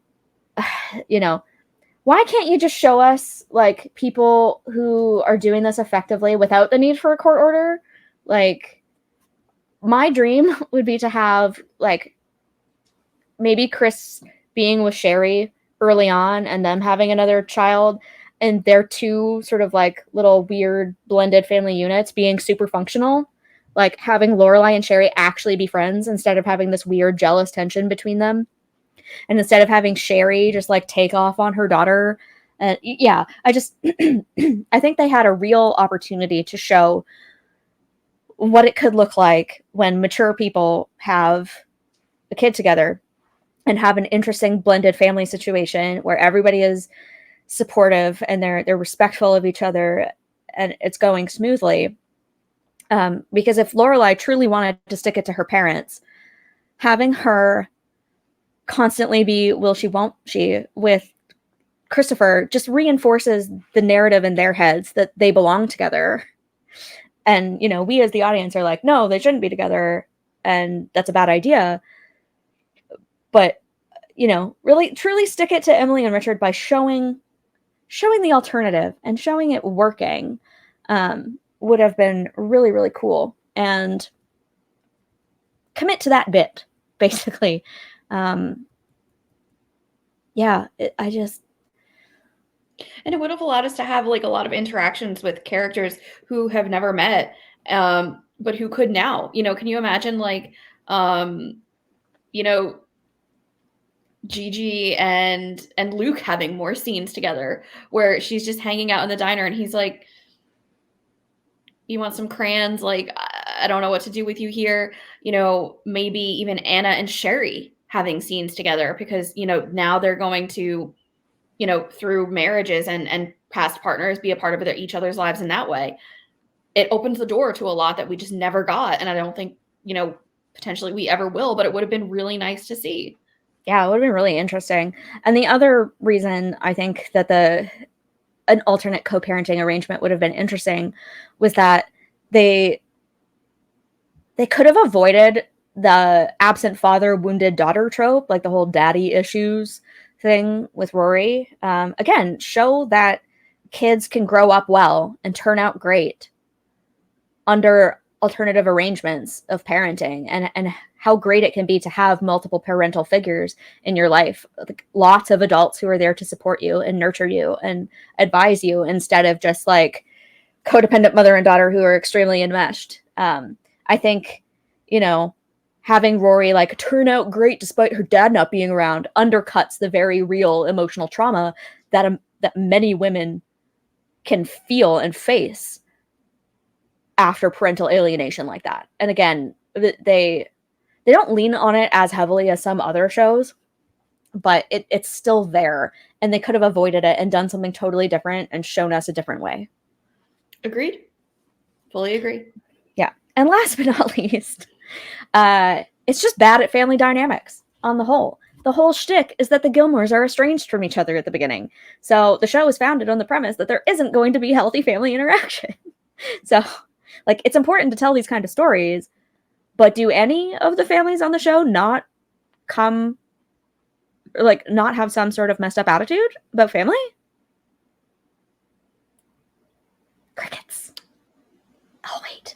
you know, why can't you just show us like people who are doing this effectively without the need for a court order? Like, my dream would be to have like maybe Chris being with Sherry early on and them having another child, and their two sort of like little weird blended family units being super functional, like having Lorelei and Sherry actually be friends instead of having this weird jealous tension between them. And instead of having Sherry just like take off on her daughter. Yeah, I think they had a real opportunity to show what it could look like when mature people have a kid together and have an interesting blended family situation where everybody is supportive and they're respectful of each other and it's going smoothly. Because if Lorelei truly wanted to stick it to her parents, having her constantly be will she won't she with Christopher just reinforces the narrative in their heads that they belong together. And, you know, we as the audience are like, no, they shouldn't be together and that's a bad idea. But, you know, really truly stick it to Emily and Richard by showing the alternative and showing it working. would have been really, really cool. And commit to that bit, basically. Yeah, I just... And it would have allowed us to have like a lot of interactions with characters who have never met, but who could now. Can you imagine like, you know, Gigi and Luke having more scenes together where she's just hanging out in the diner and he's like, you want some crayons? Like, I don't know what to do with you here. Maybe even Anna and Sherry having scenes together because, now they're going to, through marriages and past partners, be a part of each other's lives in that way. It opens the door to a lot that we just never got. And I don't think, potentially we ever will, but it would have been really nice to see. Yeah, it would have been really interesting. And the other reason I think that an alternate co-parenting arrangement would have been interesting was that they could have avoided the absent father, wounded daughter trope, like the whole daddy issues thing with Rory. Again, show that kids can grow up well and turn out great under alternative arrangements of parenting, and how great it can be to have multiple parental figures in your life. Like, lots of adults who are there to support you and nurture you and advise you instead of just like codependent mother and daughter who are extremely enmeshed. I think, having Rory like turn out great despite her dad not being around undercuts the very real emotional trauma that many women can feel and face after parental alienation like that. And again, they don't lean on it as heavily as some other shows, but it's still there, and they could have avoided it and done something totally different and shown us a different way. Agreed. Fully agree. Yeah. And last but not least, it's just bad at family dynamics on the whole. The whole shtick is that the Gilmores are estranged from each other at the beginning. So the show is founded on the premise that there isn't going to be healthy family interaction. So, like, it's important to tell these kind of stories, but do any of the families on the show not have some sort of messed up attitude about family? Crickets. I'll wait.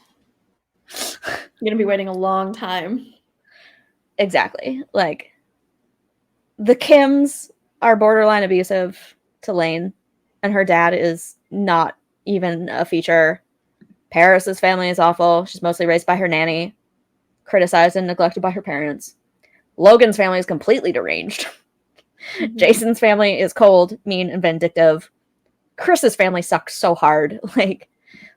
You're going to be waiting a long time. Exactly. Like, the Kims are borderline abusive to Lane, and her dad is not even a feature. Paris's family is awful. She's mostly raised by her nanny, criticized and neglected by her parents. Logan's family is completely deranged. Mm-hmm. Jason's family is cold, mean, and vindictive. Chris's family sucks so hard. Like,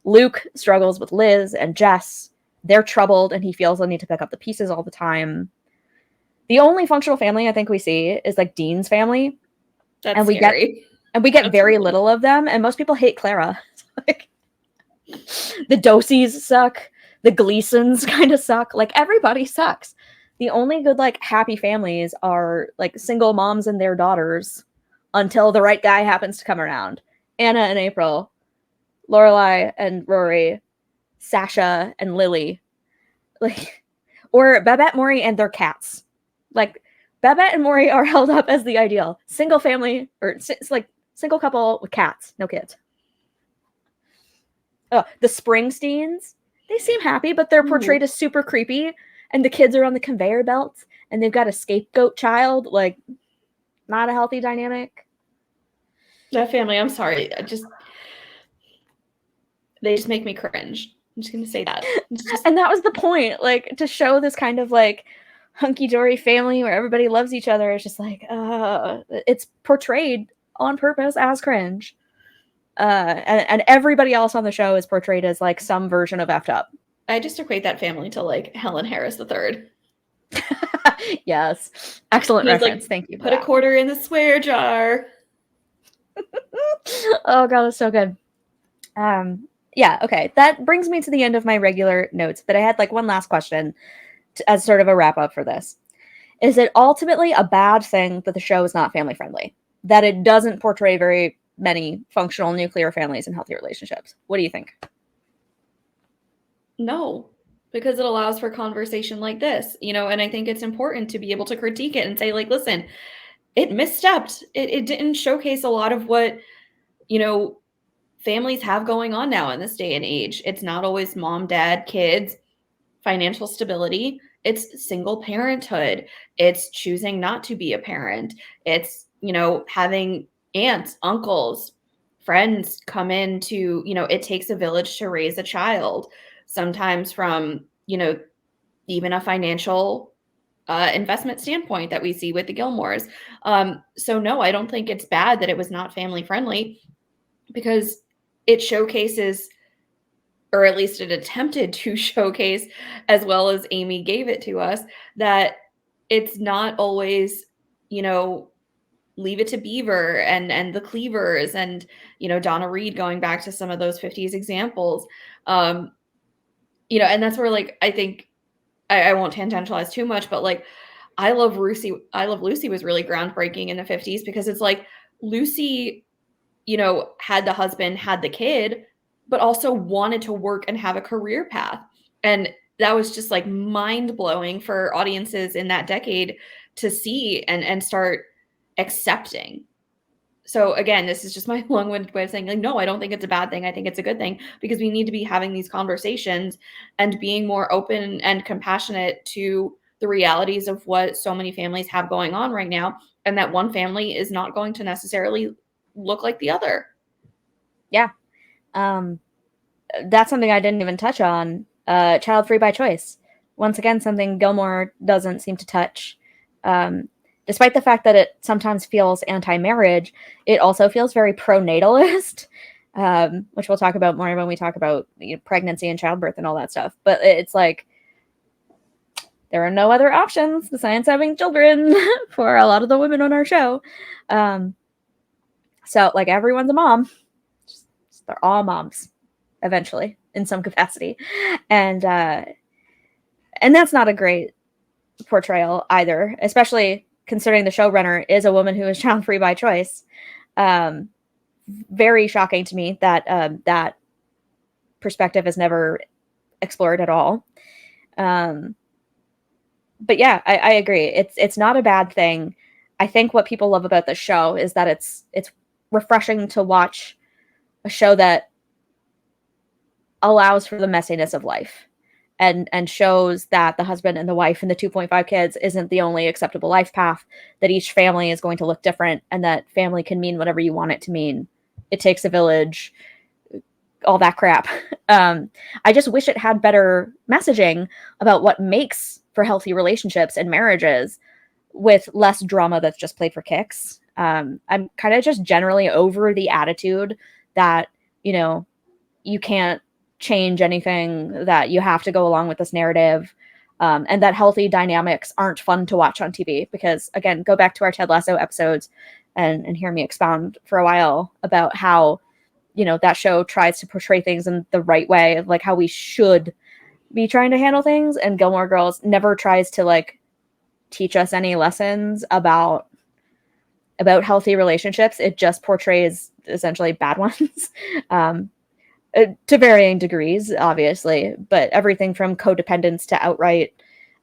Luke struggles with Liz and Jess. They're troubled, and he feels the need to pick up the pieces all the time. The only functional family I think we see is like Dean's family. That's and scary. We get very little of them, and most people hate Clara. Like, the Dosies suck. The Gleasons kind of suck. Like, everybody sucks. The only good, like, happy families are like single moms and their daughters until the right guy happens to come around. Anna and April, Lorelei and Rory, Sasha and Lily, like, or Babette, Maury, and their cats. Like, Babette and Maury are held up as the ideal single family, or it's like single couple with cats, no kids. Oh, the Springsteens, they seem happy, but they're portrayed as super creepy, and the kids are on the conveyor belts, and they've got a scapegoat child. Like, not a healthy dynamic. That family, I'm sorry, they just make me cringe. I'm just gonna say that. And that was the point, like, to show this kind of like hunky-dory family where everybody loves each other. It's just like, it's portrayed on purpose as cringe. And everybody else on the show is portrayed as like some version of effed up. I just equate that family to like Helen Harris III. Yes. Excellent reference. Like, thank you. Put a quarter in the swear jar. Oh god, that's so good. Yeah, okay. That brings me to the end of my regular notes, but I had like one last question as sort of a wrap up for this. Is it ultimately a bad thing that the show is not family friendly? That it doesn't portray very many functional nuclear families and healthy relationships? What do you think? No, because it allows for conversation like this, and I think it's important to be able to critique it and say, like, listen, it misstepped. It didn't showcase a lot of what, families have going on now in this day and age. It's not always mom, dad, kids, financial stability. It's single parenthood. It's choosing not to be a parent. It's, having aunts, uncles, friends come in to, it takes a village to raise a child, sometimes from, even a financial investment standpoint that we see with the Gilmores. So no, I don't think it's bad that it was not family friendly, because it showcases, or at least it attempted to showcase, as well as Amy gave it to us, that it's not always, Leave It to Beaver and the Cleavers and, Donna Reed, going back to some of those 50s examples. And that's where, like, I think I won't tangentialize too much, but like, I Love Lucy was really groundbreaking in the 50s, because it's like Lucy, had the husband, had the kid, but also wanted to work and have a career path. And that was just like mind blowing for audiences in that decade to see and start accepting. So again, this is just my long-winded way of saying, like, no, I don't think it's a bad thing. I think it's a good thing, because we need to be having these conversations and being more open and compassionate to the realities of what so many families have going on right now, and that one family is not going to necessarily look like the other. Yeah. That's something I didn't even touch on. Child free by choice. Once again, something Gilmore doesn't seem to touch. Despite the fact that it sometimes feels anti-marriage, it also feels very pro-natalist, which we'll talk about more when we talk about pregnancy and childbirth and all that stuff. But it's like, there are no other options besides having children for a lot of the women on our show. So, like, everyone's a mom. They're all moms, eventually, in some capacity. And that's not a great portrayal either, especially considering the showrunner is a woman who is child-free by choice. Very shocking to me that that perspective is never explored at all. But yeah, I agree. It's not a bad thing. I think what people love about the show is that it's refreshing to watch a show that allows for the messiness of life and shows that the husband and the wife and the 2.5 kids isn't the only acceptable life path, that each family is going to look different, and that family can mean whatever you want it to mean. It takes a village, all that crap. I just wish it had better messaging about what makes for healthy relationships and marriages, with less drama that's just played for kicks. I'm kind of just generally over the attitude that, you can't change anything, that you have to go along with this narrative, and that healthy dynamics aren't fun to watch on TV. Because, again, go back to our Ted Lasso episodes and hear me expound for a while about how, that show tries to portray things in the right way, of like how we should be trying to handle things. And Gilmore Girls never tries to like teach us any lessons about healthy relationships. It just portrays essentially bad ones. To varying degrees, obviously, but everything from codependence to outright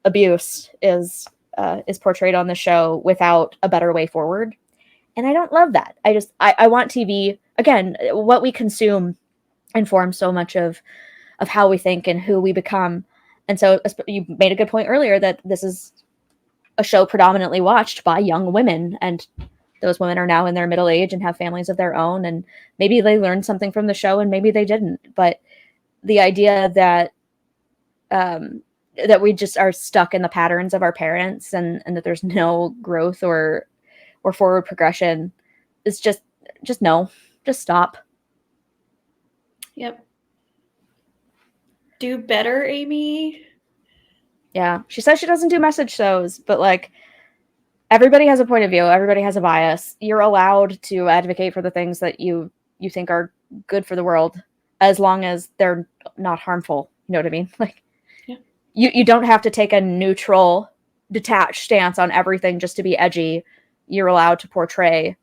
abuse is portrayed on the show without a better way forward. And I don't love that. I want TV, again, what we consume informs so much of how we think and who we become. And so you made a good point earlier that this is a show predominantly watched by young women, and those women are now in their middle age and have families of their own, and maybe they learned something from the show and maybe they didn't. But the idea that that we just are stuck in the patterns of our parents, and that there's no growth or forward progression is just no. Just stop. Yep. Do better, Amy. Yeah. She says she doesn't do message shows, but like, everybody has a point of view. Everybody has a bias. You're allowed to advocate for the things that you think are good for the world, as long as they're not harmful. You know what I mean? Like, yeah. You don't have to take a neutral, detached stance on everything just to be edgy. You're allowed to portray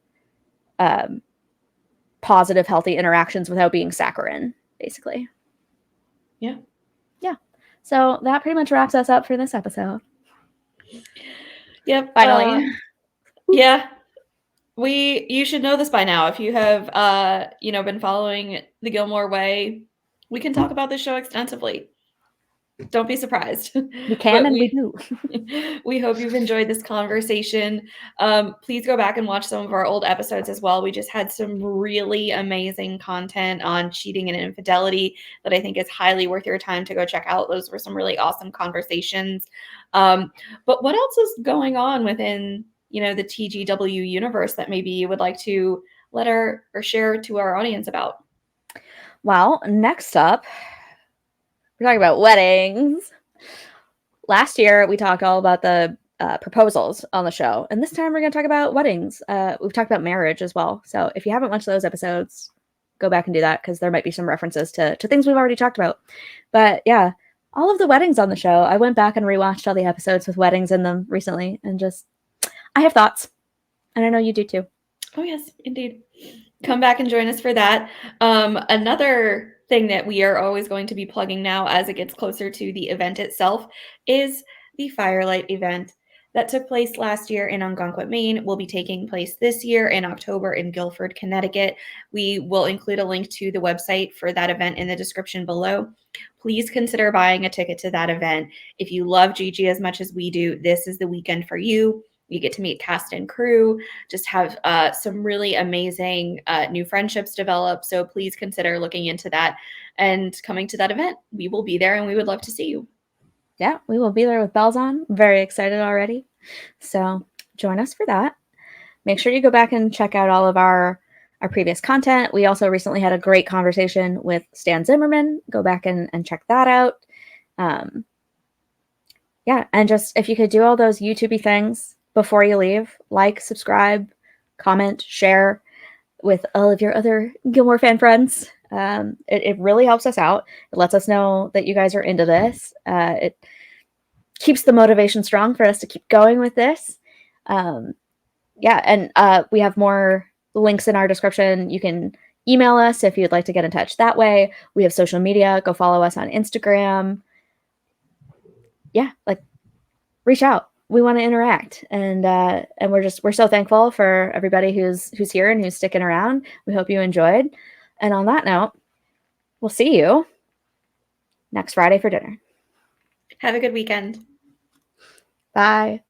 positive, healthy interactions without being saccharine, basically. Yeah. Yeah. So that pretty much wraps us up for this episode. Yep. Finally. Yeah. You should know this by now. If you have, been following the Gilmore Way, we can talk about this show extensively. Don't be surprised. We can and we do. We hope you've enjoyed this conversation. Please go back and watch some of our old episodes as well. We just had some really amazing content on cheating and infidelity that I think is highly worth your time to go check out. Those were some really awesome conversations. But what else is going on within, the TGW universe that maybe you would like to or share to our audience about? Well, next up, we're talking about weddings. Last year, we talked all about the proposals on the show, and this time we're going to talk about weddings. We've talked about marriage as well. So if you haven't watched those episodes, go back and do that because there might be some references to things we've already talked about. But yeah, all of the weddings on the show, I went back and rewatched all the episodes with weddings in them recently, and I have thoughts, and I know you do too. Oh, yes, indeed. Come back and join us for that. Another thing that we are always going to be plugging now as it gets closer to the event itself is the Firelight event that took place last year in Algonquin, Maine, will be taking place this year in October in Guilford, Connecticut. We will include a link to the website for that event in the description below. Please consider buying a ticket to that event. If you love Gigi as much as we do, this is the weekend for you. You get to meet cast and crew, just have some really amazing new friendships develop. So please consider looking into that and coming to that event. We will be there and we would love to see you. Yeah, we will be there with bells on. Very excited already. So join us for that. Make sure you go back and check out all of our previous content. We also recently had a great conversation with Stan Zimmerman. Go back and check that out. Yeah, and just if you could do all those YouTube-y things before you leave, like, subscribe, comment, share with all of your other Gilmore fan friends. It really helps us out. It lets us know that you guys are into this. It keeps the motivation strong for us to keep going with this. Yeah, and we have more links in our description. You can email us if you'd like to get in touch that way. We have social media. Go follow us on Instagram. Yeah, reach out. We want to interact, and we're so thankful for everybody who's here and who's sticking around. We hope you enjoyed. And on that note, we'll see you next Friday for dinner. Have a good weekend. Bye.